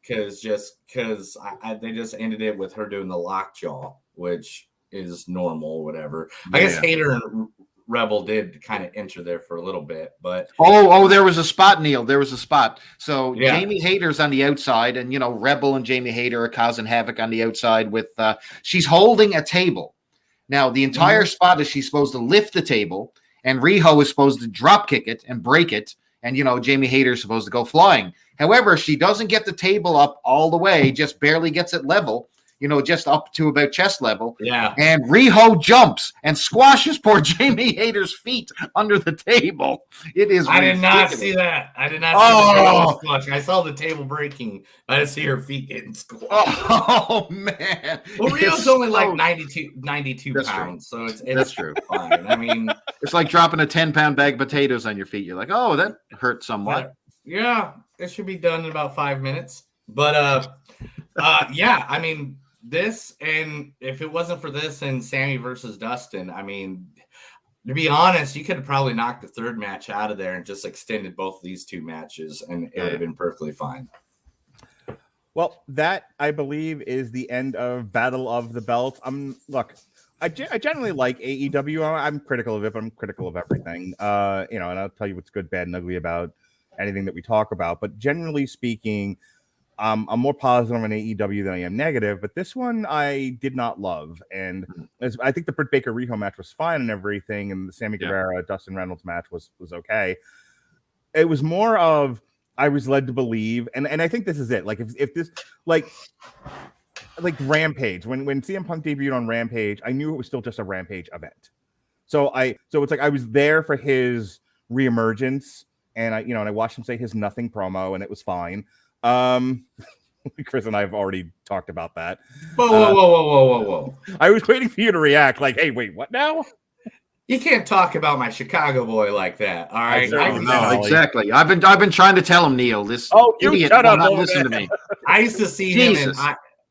Because they just ended it with her doing the lockjaw, which is normal or whatever. I guess Hayter and Rebel did kind of enter there for a little bit, but there was a spot, Neil. There was a spot. So Jamie Hayter's on the outside, and Rebel and Jamie Hayter are causing havoc on the outside with she's holding a table. Now the entire spot is she's supposed to lift the table, and Riho is supposed to drop kick it and break it, and Jamie Hayter is supposed to go flying. However, she doesn't get the table up all the way, just barely gets it level, just up to about chest level. Yeah. And Riho jumps and squashes poor Jamie Hayter's feet under the table. It is I did not see that. I did not see the table squashing. I saw the table breaking. I didn't see her feet getting squashed. Oh, man. Well, Rio's only 92 pounds, so it's true. Fine. I mean, it's like dropping a 10-pound bag of potatoes on your feet. You're like, oh, that hurt somewhat. Yeah, it should be done in about 5 minutes. But I mean, This, and if it wasn't for this and Sammy versus Dustin, I mean, to be honest, you could have probably knocked the third match out of there and just extended both of these two matches, and it would have been perfectly fine. Well, that, I believe, is the end of Battle of the Belt. Look, I generally like AEW. I'm critical of it, but I'm critical of everything. And I'll tell you what's good, bad, and ugly about anything that we talk about. But generally speaking, I'm more positive on AEW than I am negative. But this one I did not love, and I think the Britt Baker Riho match was fine and everything, and the Sammy Guevara Dustin Rhodes match was okay. It was more of I was led to believe, and I think this is it. Like if this like Rampage, when CM Punk debuted on Rampage, I knew it was still just a Rampage event. So it's like I was there for his reemergence, and I watched him say his nothing promo, and it was fine. Chris and I have already talked about that. Whoa. I was waiting for you to react like, hey, wait, what now? You can't talk about my Chicago boy like that. All right. No, exactly. I've been trying to tell him, Neil. This idiot shut will up not listen to me. I used to see him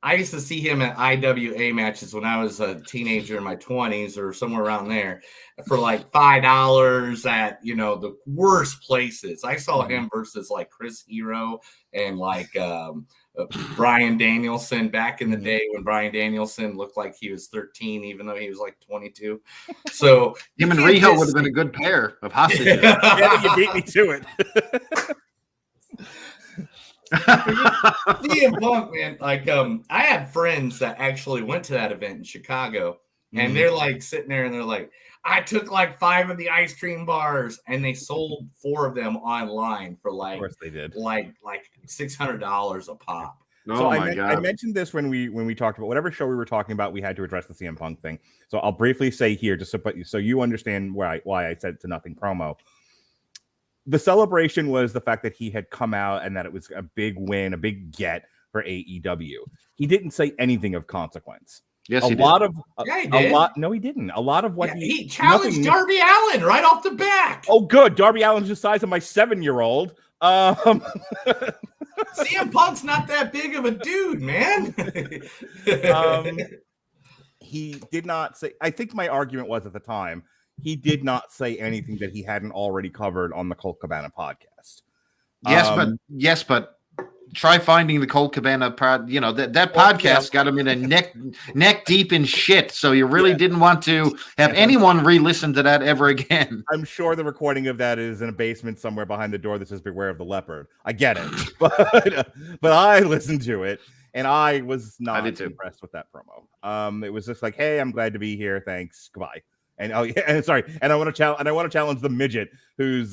I used to see him at IWA matches when I was a teenager in my 20s or somewhere around there for like $5 at, the worst places. I saw him versus like Chris Hero and like Bryan Danielson back in the day when Bryan Danielson looked like he was 13, even though he was like 22. So him and Riho would have been a good pair of hostages. You beat me to it. CM Punk, man, like I had friends that actually went to that event in Chicago, and they're like sitting there and they're like, I took like 5 of the ice cream bars, and they sold 4 of them online for like, of course they did, like $600 a pop. So I mentioned this when we talked about whatever show we were talking about. We had to address the CM Punk thing. So I'll briefly say here, just so you understand why I said it's a nothing promo. The celebration was the fact that he had come out and that it was a big win, a big get for AEW. He didn't say anything of consequence. Yes, he did. No, he didn't. A lot of what he challenged Darby Allin right off the back. Oh, good. Darby Allin's the size of my 7-year-old. CM Punk's not that big of a dude, man. He did not say. I think my argument was at the time, he did not say anything that he hadn't already covered on the Colt Cabana podcast. Yes, but try finding the Colt Cabana that podcast got him in a neck deep in shit. So you really didn't want to have anyone re-listen to that ever again. I'm sure the recording of that is in a basement somewhere behind the door that says "Beware of the Leopard." I get it, but I listened to it and I was not impressed with that promo. It was just like, "Hey, I'm glad to be here. Thanks. Goodbye." And and I want to challenge the midget who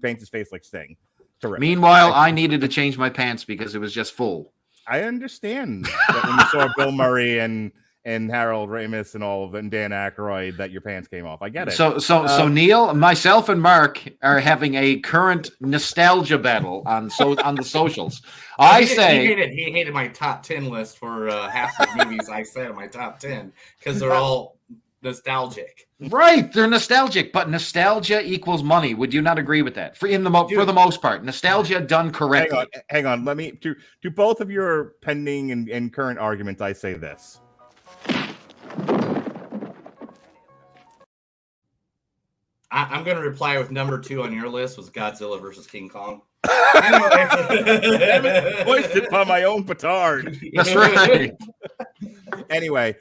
paints his face like Sting. Terrific. Meanwhile, I needed to change my pants because it was just full. I understand that when you saw Bill Murray and Harold Ramis and all of them, Dan Aykroyd, that your pants came off. I get it. So Neil, myself, and Mark are having a current nostalgia battle on the socials. He hated my top 10 list for half the movies I said in my top 10 because they're all nostalgic. Right, they're nostalgic, but nostalgia equals money. Would you not agree with that? For the most part, nostalgia done correctly. Hang on. Let me to both of your pending and current arguments. I say this. I'm going to reply with number 2 on your list was Godzilla versus King Kong. Hoisted by my own petard. That's right. Anyway.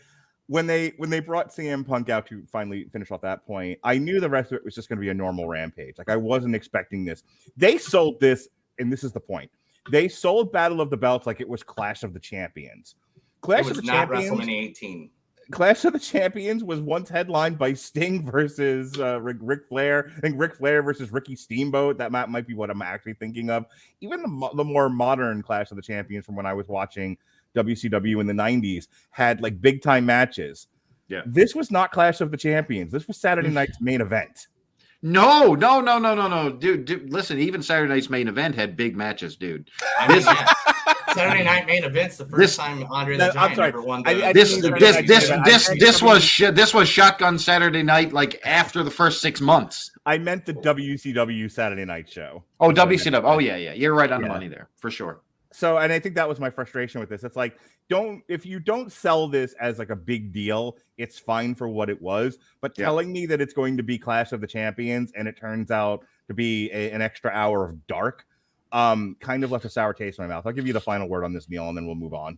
When they brought CM Punk out to finally finish off that point, I knew the rest of it was just going to be a normal Rampage. Like I wasn't expecting this. They sold this, and this is the point. They sold Battle of the Belts like it was Clash of the Champions. It was not WrestleMania 18. Clash of the Champions was once headlined by Sting versus Ric Flair. I think Ric Flair versus Ricky Steamboat. That might be what I'm actually thinking of. Even the more modern Clash of the Champions from when I was watching WCW in the 90s had like big time matches. Yeah. This was not Clash of the Champions. This was Saturday night's main event. No. Dude, listen, even Saturday night's main event had big matches, dude. Saturday night main event's the first time Andre the Giant ever won. This was Shotgun Saturday Night like after the first 6 months. I meant the WCW Saturday night show. Oh, WCW. Oh, yeah. You're right on the money there, for sure. So, and I think that was my frustration with this. It's like, if you don't sell this as like a big deal, it's fine for what it was. But telling me that it's going to be Clash of the Champions and it turns out to be an extra hour of dark, kind of left a sour taste in my mouth. I'll give you the final word on this, Neil, and then we'll move on.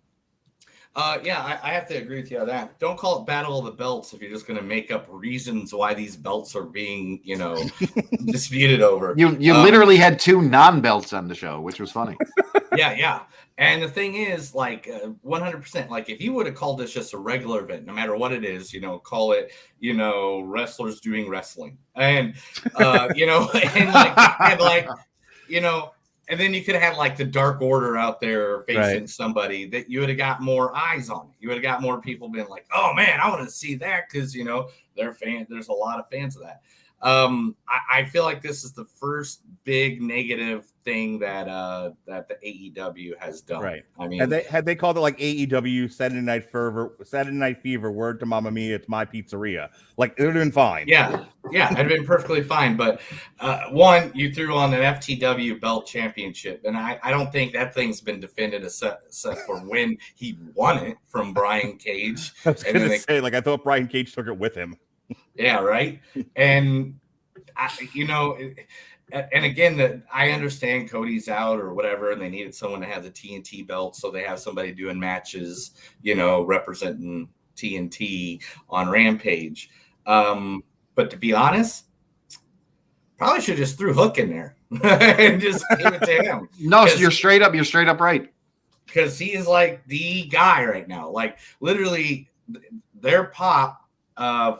I have to agree with you on that. Don't call it Battle of the Belts if you're just going to make up reasons why these belts are being, disputed over. You literally had 2 non-belts on the show, which was funny. Yeah. And the thing is, 100%, like if you would have called this just a regular event, no matter what it is, call it, wrestlers doing wrestling. And, and then you could have had the Dark Order out there facing somebody that you would have got more eyes on. You would have got more people being like, oh man, I want to see that because, they're fans. There's a lot of fans of that. I feel like this is the first big negative thing that the AEW has done. Right. I mean, had they called it like AEW Saturday Night Fever, word to Mamma Mia, it's my pizzeria. Like it would have been fine. Yeah, it'd have been perfectly fine. But one, you threw on an FTW Belt Championship, and I don't think that thing's been defended except for when he won it from Brian Cage. I was going to say, I thought Brian Cage took it with him. Yeah, right. And and again, I understand Cody's out or whatever, and they needed someone to have the TNT belt, so they have somebody doing matches, representing TNT on Rampage. But to be honest, probably should just threw Hook in there and just give it to him. No, you're straight up right. Because he is like the guy right now. Like literally, their pop.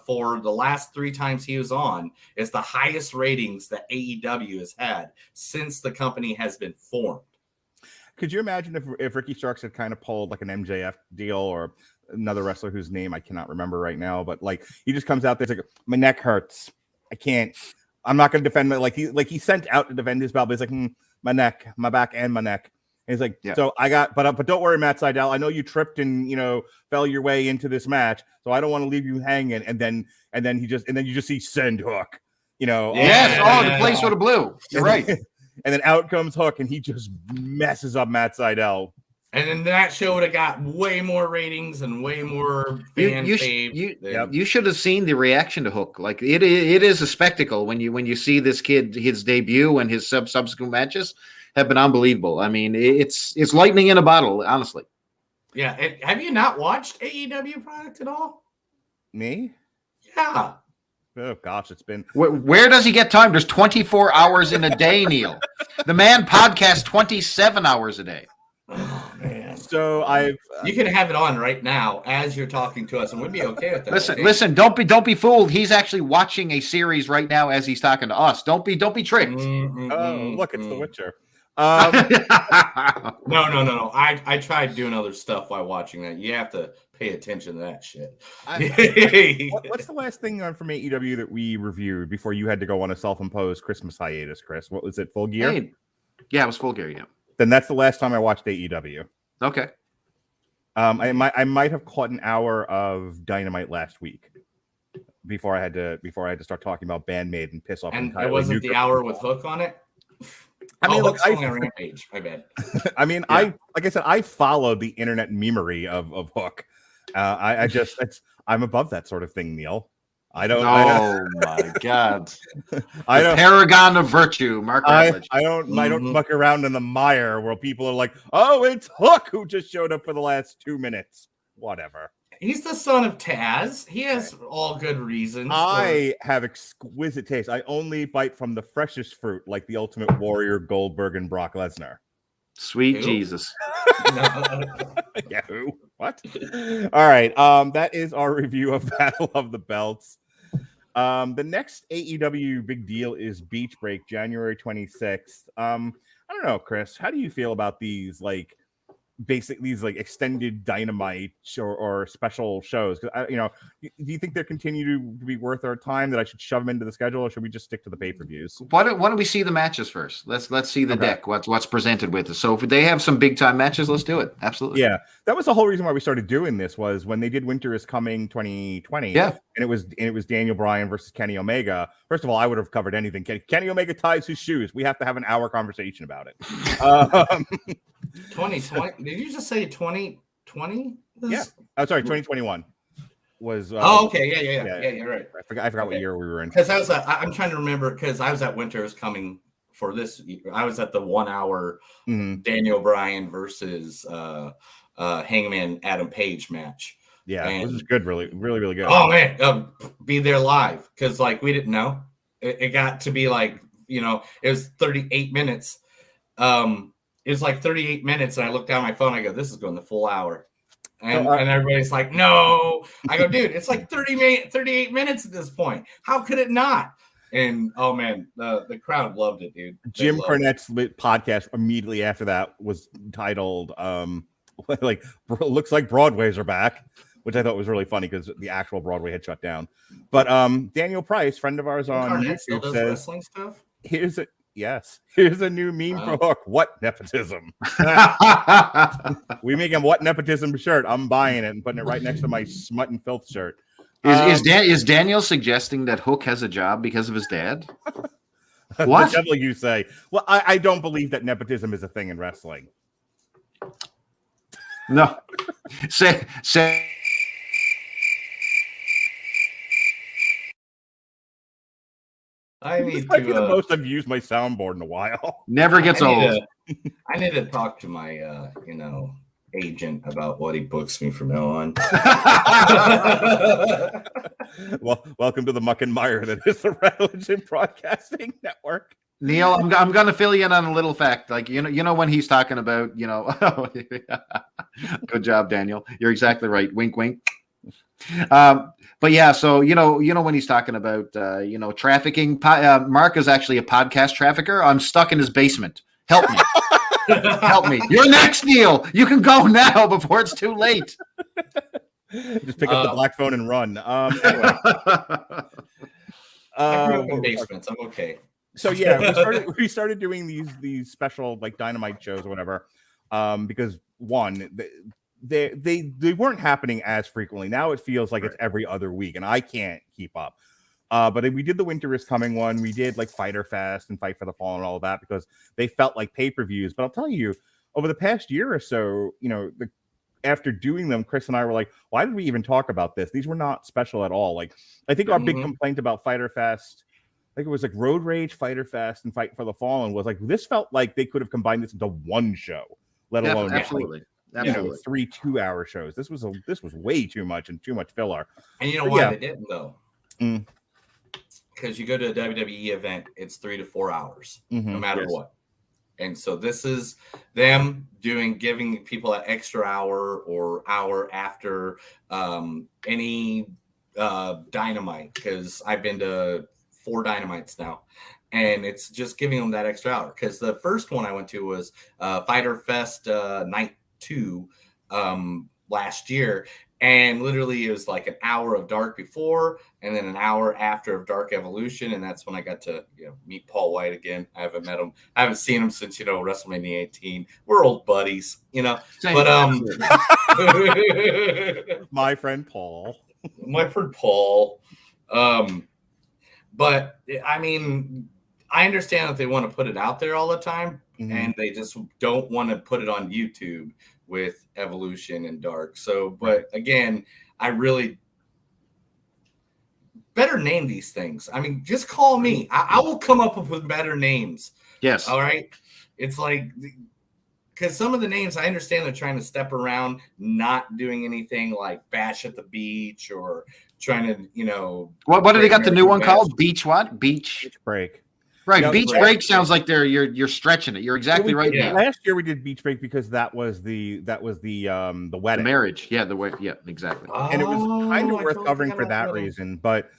For the last 3 times he was on is the highest ratings that AEW has had since the company has been formed. Could you imagine if Ricky Starks had kind of pulled like an MJF deal or another wrestler whose name I cannot remember right now, but he just comes out there like, my neck hurts, I'm not going to defend it. He sent out to defend his belt, but he's like, my neck, my back, and my neck. And he's like, so I got, but don't worry, Matt Sydal. I know you tripped and fell your way into this match, so I don't want to leave you hanging. And then you just see send Hook, Yes, the place would have blew. You're right. And then out comes Hook, and he just messes up Matt Sydal. And then that show would have got way more ratings and way more fan fave. You should have seen the reaction to Hook. Like it is a spectacle when you see this kid, his debut and his subsequent matches have been unbelievable. I mean, it's lightning in a bottle, honestly. Yeah. And have you not watched AEW product at all? Me? Yeah. Oh gosh, it's been. Where does he get time? There's 24 hours in a day, Neil. The man podcasts 27 hours a day. Oh man! So you can have it on right now as you're talking to us, and we'd be okay with that. Listen! Don't be fooled. He's actually watching a series right now as he's talking to us. Don't be tricked. Oh, look, it's The Witcher. No. I tried doing other stuff while watching that. You have to pay attention to that shit. What's the last thing from AEW that we reviewed before you had to go on a self-imposed Christmas hiatus, Chris? What was it? Full Gear? Yeah, it was Full Gear. Yeah. Then that's the last time I watched AEW. Okay. I might have caught an hour of Dynamite last week before I had to start talking about Bandmate and piss off. And it wasn't the hour with Hook on it. I mean, Hook's on Rampage. My bad. I mean, yeah. I followed the internet memery of Hook. I'm above that sort of thing, Neil. I don't. My God! Paragon of virtue, Mark Radulich. I don't muck around in the mire where people are like, "Oh, it's Hook who just showed up for the last 2 minutes." Whatever. He's the son of Taz. He has all good reasons. I have exquisite taste. I only bite from the freshest fruit, like the Ultimate Warrior, Goldberg, and Brock Lesnar. Sweet Jesus. Yeah, who? What? All right. That is our review of Battle of the Belts. The next AEW big deal is Beach Break, January 26th. I don't know, Chris. How do you feel about these extended Dynamite or special shows? Because do you think they continue to be worth our time? That I should shove them into the schedule, or should we just stick to the pay-per-views? Why don't we see the matches first? Let's see the deck. What's presented with us. So if they have some big time matches, let's do it. Absolutely. Yeah, that was the whole reason why we started doing this. Was when they did Winter is Coming 2020. Yeah, and it was Daniel Bryan versus Kenny Omega. First of all, I would have covered anything. Kenny Omega ties his shoes. We have to have an hour conversation about it. 2020. Did you just say 2020? Yeah. Oh, sorry, 2021 was. Okay. Yeah. You're right. I forgot what year we were in. Because I'm trying to remember because I was at Winter's Coming for this. I was at the 1 hour Daniel Bryan versus Hangman Adam Page match. Yeah, this is good. Really good. Oh man, be there live because like we didn't know. It got to be like it was 38 minutes. It was like 38 minutes, and I looked down my phone. I go, "This is going the full hour," and everybody's like, "No." I go, "Dude, it's like 38 minutes at this point. How could it not?" And oh man, the crowd loved it, dude. Jim Cornette's podcast immediately after that was titled like "Looks like Broadways are back," which I thought was really funny because the actual Broadway had shut down. But Daniel Price, friend of ours on YouTube, says, wrestling stuff. Here's a new meme for Hook. What nepotism? We make him what nepotism shirt. I'm buying it and putting it right next to my smut and filth shirt. Is Daniel suggesting that Hook has a job because of his dad? What? The devil you say? Well, I don't believe that nepotism is a thing in wrestling. No. Say. I need This might be the most I've used my soundboard in a while. Never gets old. I need to talk to my agent about what he books me from now on. Well, welcome to the muck and mire that is the Religion Broadcasting Network. Neil, I'm going to fill you in on a little fact. Like you know when he's talking about good job, Daniel. You're exactly right. Wink, wink. But yeah, so you know when he's talking about trafficking. Mark is actually a podcast trafficker. I'm stuck in his basement. Help me. Help me. You're next, Neil. You can go now before it's too late. Just pick up the black phone and run. Anyway. I grew up in basements. I'm okay. So yeah, we started doing these special like Dynamite shows or whatever, because one, they weren't happening as frequently. Now it feels like it's every other week, and I can't keep up. But we did the Winter is Coming one. We did like Fighter Fest and Fight for the Fallen and all of that because they felt like pay-per-views. But I'll tell you, over the past year or so, after doing them, Chris and I were like, why did we even talk about this? These were not special at all. Like, I think our big complaint about Fighter Fest, I think it was like Road Rage, Fighter Fest, and Fight for the Fallen was like, this felt like they could have combined this into one show, let alone absolutely. Absolutely. 3 2-hour shows. This was way too much and too much filler. And you know why they didn't though? Because you go to a WWE event, it's 3 to 4 hours, no matter what. And so this is them giving people an extra hour or hour after any Dynamite, because I've been to 4 Dynamites now, and it's just giving them that extra hour. Because the first one I went to was Fighter Fest Night 2 last year, and literally it was like an hour of Dark before and then an hour after of Dark Evolution, and that's when I got to meet Paul White again. I haven't met him. I haven't seen him since WrestleMania 18. We're old buddies, Same. But my friend Paul. But I mean, I understand that they want to put it out there all the time, and they just don't want to put it on YouTube with Evolution and Dark. So, but again, I really better name these things. I mean, just call me. I will come up with better names. Yes. All right. It's like, because some of the names, I understand they're trying to step around, not doing anything like Bash at the Beach or trying to, What do they got the new one called? Beach what? Beach Break. Right. Beach Break sounds like you're stretching it. You're exactly right. Yeah. Last year we did Beach Break because that was the wedding. The marriage. Yeah, yeah, exactly. And it was kind of worth covering for that reason. But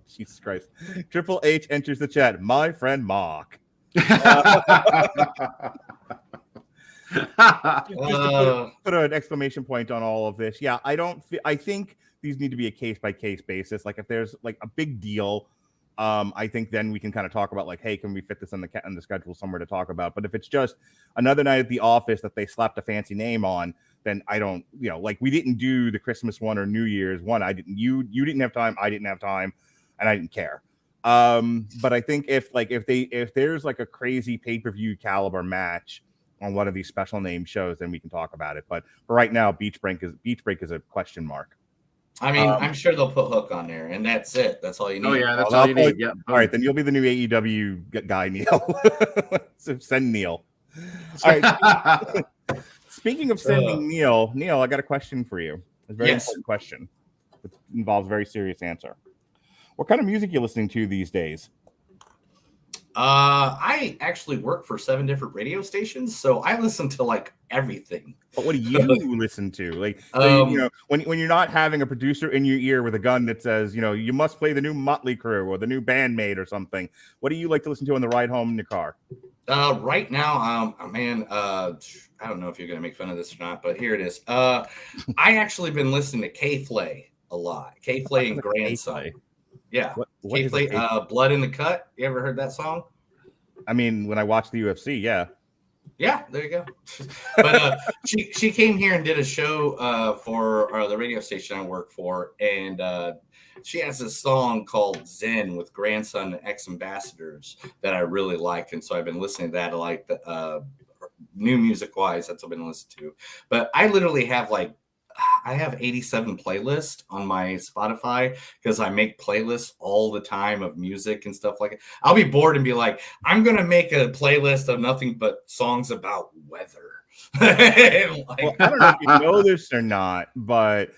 Jesus Christ. Triple H enters the chat. My friend Mark. Just to put an exclamation point on all of this. Yeah, I think these need to be a case-by-case basis. Like if there's like a big deal, I think then we can kind of talk about like, hey, can we fit this on the schedule somewhere to talk about? But if it's just another night at the office that they slapped a fancy name on, then I don't, like we didn't do the Christmas one or New Year's one. You didn't have time, I didn't have time, and I didn't care. But I think if there's like a crazy pay-per-view caliber match on one of these special name shows, then we can talk about it. But for right now, Beach Break is a question mark. I mean, I'm sure they'll put Hook on there, and that's it. That's all you need. Oh yeah, that's all you need. Yeah. All right, then you'll be the new AEW guy, Neil. So send Neil. All right. Speaking of sending Neil, I got a question for you. A very important question. It involves a very serious answer. What kind of music are you listening to these days? I actually work for 7 different radio stations, so I listen to like everything. But what do you listen to? Like, so, when you're not having a producer in your ear with a gun that says, you must play the new Motley Crue or the new Bandmate or something. What do you like to listen to on the ride home in your car? Right now, I don't know if you're gonna make fun of this or not, but here it is. I actually been listening to K-Flay a lot. K-Flay and Grandson. Yeah, K-Flay, Blood in the Cut. You ever heard that song? I mean, when I watched the UFC, yeah. Yeah, there you go. But she came here and did a show for the radio station I work for, and she has this song called Zen with Grandson and Ex-Ambassadors that I really like, and so I've been listening to that. I like the new music-wise, that's what I've been listening to. But I literally have I have 87 playlists on my Spotify because I make playlists all the time of music and stuff like it. I'll be bored and be like, I'm going to make a playlist of nothing but songs about weather. Well, I don't know if you know this or not, but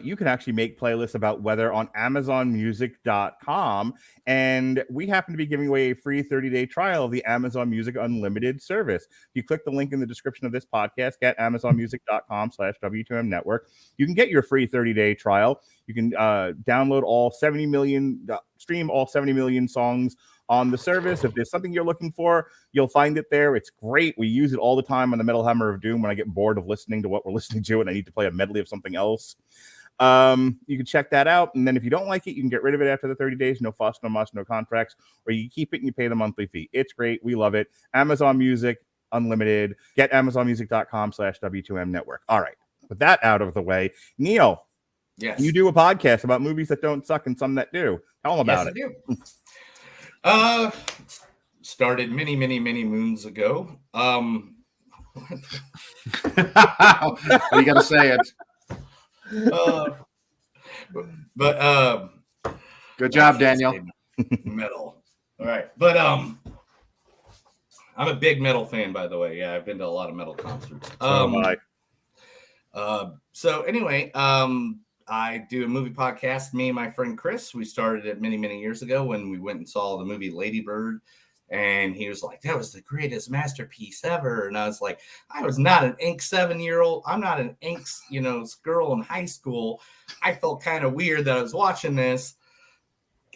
you can actually make playlists about weather on AmazonMusic.com. And we happen to be giving away a free 30-day trial of the Amazon Music Unlimited service. If you click the link in the description of this podcast at AmazonMusic.com/W2M Network, you can get your free 30-day trial. You can download all 70 million, stream all 70 million songs on the service. If there's something you're looking for, you'll find it there. It's great. We use it all the time on the Metal Hammer of Doom when I get bored of listening to what we're listening to and I need to play a medley of something else. You can check that out. And then if you don't like it, you can get rid of it after the 30 days. No fuss, no muss, no contracts. Or you keep it and you pay the monthly fee. It's great. We love it. Amazon Music Unlimited. Get AmazonMusic.com/W2M Network. All right. With that out of the way, Neil. Yes. You do a podcast about movies that don't suck and some that do. Tell them about it. I do. Started many moons ago. You got to say it. But good job, Daniel. Metal. All right. But I'm a big metal fan, by the way. Yeah, I've been to a lot of metal concerts. So anyway, I do a movie podcast. Me and my friend Chris, we started it many years ago when we went and saw the movie Lady Bird. And he was like, that was the greatest masterpiece ever. And I was like, I was not an Inc. 7-year-old. I'm not an Inc. Girl in high school. I felt kind of weird that I was watching this.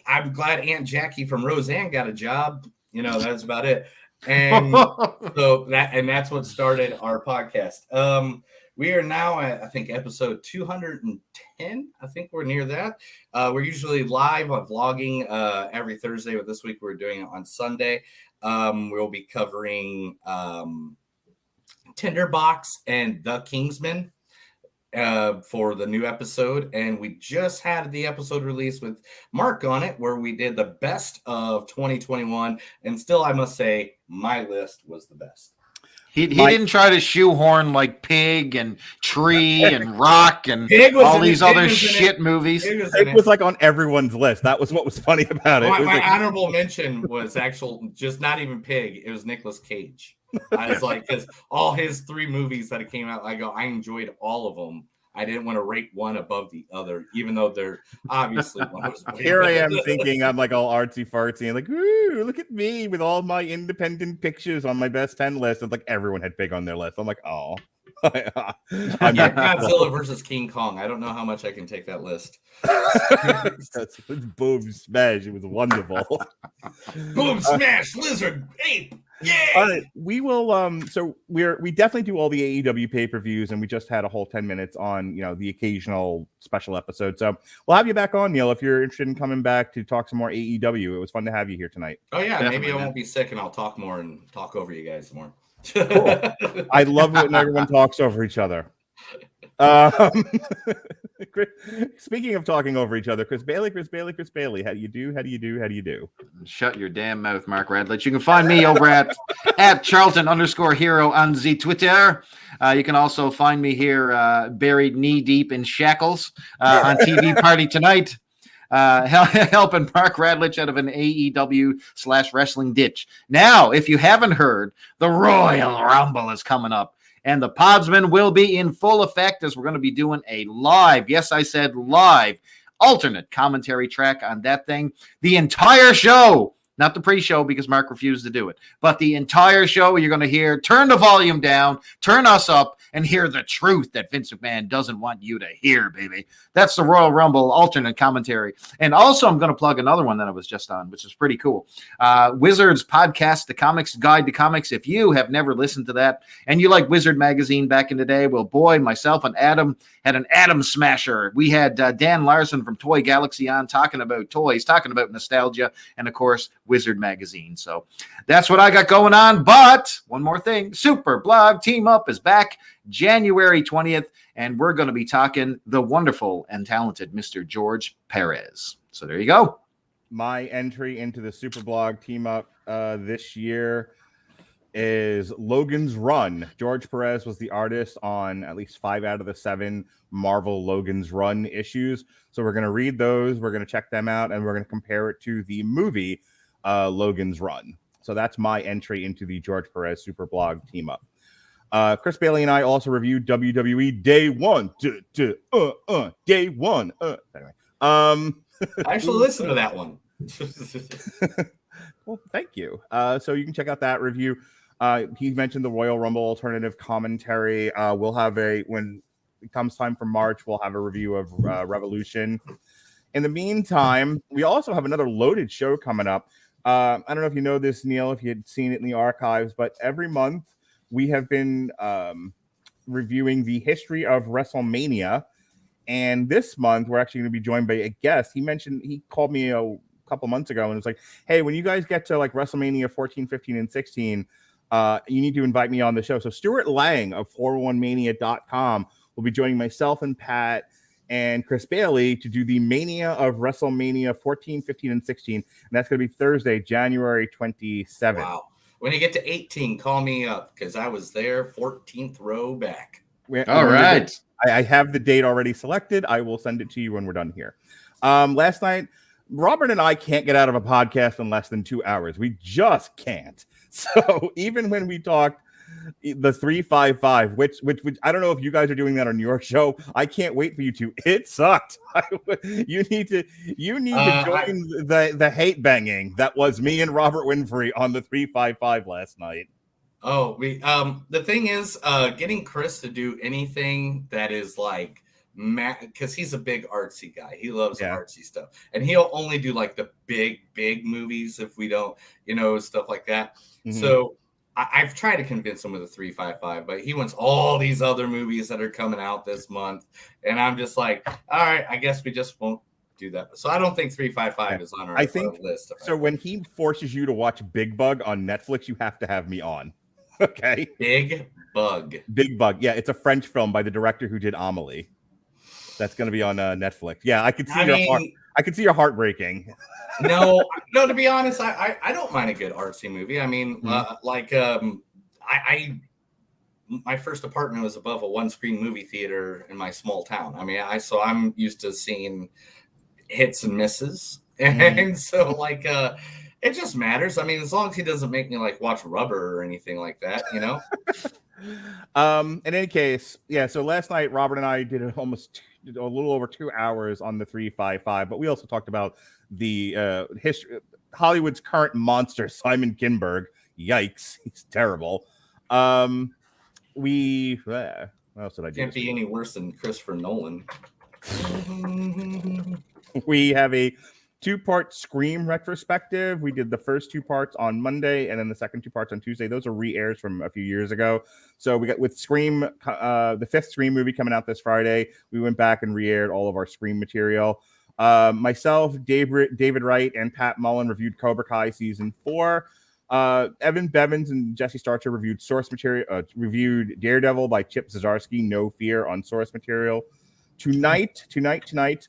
I'm glad Aunt Jackie from Roseanne got a job. That's about it. And so that's what started our podcast. We are now at, I think, episode 210. I think we're near that. We're usually live on vlogging every Thursday, but this week we're doing it on Sunday. We'll be covering Tinderbox and The Kingsman for the new episode. And we just had the episode released with Mark on it, where we did the best of 2021. And still, I must say, my list was the best. He didn't try to shoehorn like Pig and Tree and Rock and all these other shit movies. It was like on everyone's list. That was what was funny about it. My honorable mention was just not even Pig. It was Nicolas Cage. I was like, because all his 3 movies that came out, I enjoyed all of them. I didn't want to rate one above the other, even though they're obviously one was here I am thinking I'm like all artsy fartsy and like, ooh, look at me with all my independent pictures on my best 10 list. And like everyone had Pig on their list. I'm like, oh. Godzilla versus King Kong. I don't know how much I can take that list. That's boom smash. It was wonderful. Boom smash lizard ape. Yeah. All right, we will. So we definitely do all the AEW pay-per-views, and we just had a whole 10 minutes on the occasional special episode. So we'll have you back on, Neil, if you're interested in coming back to talk some more AEW. It was fun to have you here tonight. Oh yeah, definitely, maybe I won't be sick, and I'll talk more and talk over you guys more. Cool. I love when everyone talks over each other. Speaking of talking over each other, Chris Bailey. How do you do? Shut your damn mouth, Mark Radulich. You can find me over at Charlton_hero on the Twitter. You can also find me here buried knee deep in shackles on TV Party Tonight. Helping Mark Radulich out of an AEW/wrestling ditch. Now, if you haven't heard, the Royal Rumble is coming up. And the Podsman will be in full effect as we're going to be doing a live, yes, I said live, alternate commentary track on that thing. The entire show, not the pre-show because Mark refused to do it, but the entire show you're going to hear, turn the volume down, turn us up, and hear the truth that Vince McMahon doesn't want you to hear, baby. That's the Royal Rumble alternate commentary. And also I'm going to plug another one that I was just on, which is pretty cool. Wizards Podcast, The Comics Guide to Comics. If you have never listened to that and you like Wizard Magazine back in the day, well, boy, myself and Adam had an Adam Smasher. We had Dan Larson from Toy Galaxy on talking about toys, talking about nostalgia, and of course, Wizard Magazine. So that's what I got going on. But one more thing, Super Blog Team Up is back January 20th, and we're going to be talking the wonderful and talented Mr. George Perez. So there you go. My entry into the Super Blog Team Up this year is Logan's Run. George Perez was the artist on at least 5 out of the 7 Marvel Logan's Run issues. So we're going to read those, we're going to check them out, and we're going to compare it to the movie Logan's Run. So that's my entry into the George Perez Super Blog Team Up. Chris Bailey and I also reviewed WWE Day 1. Day 1. Anyway. I actually listened to that one. Well, thank you. So you can check out that review. He mentioned the Royal Rumble alternative commentary. We'll have when it comes time for March, we'll have a review of Revolution. In the meantime, we also have another loaded show coming up. I don't know if you know this, Neil, if you had seen it in the archives, but every month we have been reviewing the history of WrestleMania. And this month, we're actually going to be joined by a guest. He called me a couple months ago and was like, hey, when you guys get to like WrestleMania 14, 15, and 16, you need to invite me on the show. So Stuart Lang of 401mania.com will be joining myself and Pat and Chris Bailey to do the Mania of WrestleMania 14, 15, and 16. And that's going to be Thursday, January 27th. Wow. When you get to 18, call me up because I was there 14th row back. All right. I have the date already selected. I will send it to you when we're done here. Last night, Robert and I can't get out of a podcast in less than 2 hours. We just can't. So even when we talked the 355, which I don't know if you guys are doing that on your show. I can't wait for you to. It sucked. You need to join the hate banging that was me and Robert Winfrey on the 355 last night. Oh, the thing is, getting Chris to do anything that is like, because he's a big artsy guy. He loves artsy stuff, and he'll only do like the big movies if we don't, stuff like that. Mm-hmm. So I've tried to convince him with a 355, but he wants all these other movies that are coming out this month, and I'm just like, all right, I guess we just won't do that. So I don't think 355 is on our list. So when he forces you to watch Big Bug on Netflix, you have to have me on. Okay. Big Bug. Yeah, it's a French film by the director who did Amelie. That's going to be on Netflix. Yeah, I could see your heart. I could see your heart breaking. No. To be honest, I don't mind a good artsy movie. I mean, my first apartment was above a one-screen movie theater in my small town. I mean, I'm used to seeing hits and misses, and so it just matters. I mean, as long as he doesn't make me watch Rubber or anything like that, In any case, yeah. So last night, Robert and I did a little over 2 hours on the 355, but we also talked about the history, Hollywood's current monster, Simon Kinberg. Yikes, he's terrible. What else did I do? Can't be any worse than Christopher Nolan. We have a 2-part Scream retrospective. We did the first 2 parts on Monday and then the second 2 parts on Tuesday. Those are re-airs from a few years ago. So we got with Scream, the 5th Scream movie coming out this Friday. We went back and re-aired all of our Scream material. Myself, David Wright, and Pat Mullen reviewed Cobra Kai season 4. Evan Bevins and Jesse Starcher reviewed source material. Reviewed Daredevil by Chip Zdarsky, No Fear on source material. Tonight,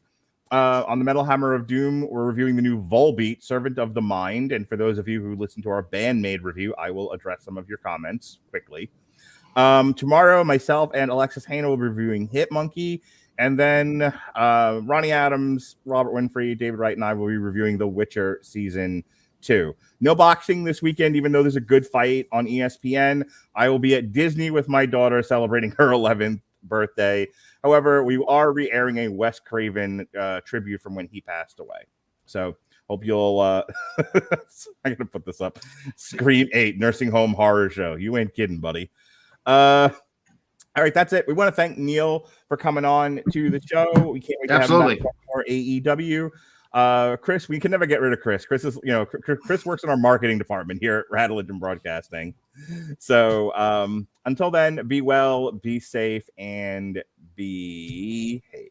on the Metal Hammer of Doom, we're reviewing the new Volbeat, Servant of the Mind. And for those of you who listen to our Bandmade review, I will address some of your comments quickly. Tomorrow, myself and Alexis Hayner will be reviewing Hit Monkey. And then Ronnie Adams, Robert Winfrey, David Wright, and I will be reviewing The Witcher Season 2. No boxing this weekend, even though there's a good fight on ESPN. I will be at Disney with my daughter celebrating her 11th birthday. However, we are re-airing a Wes Craven tribute from when he passed away. So hope you'll I'm gonna put this up. Scream 8 nursing home horror show. You ain't kidding, buddy. All right, that's it. We want to thank Neil for coming on to the show. We can't wait to have him back for more AEW. Chris, we can never get rid of Chris. Chris is, Chris works in our marketing department here at Radulich and Broadcasting. So until then, be well, be safe, and behave.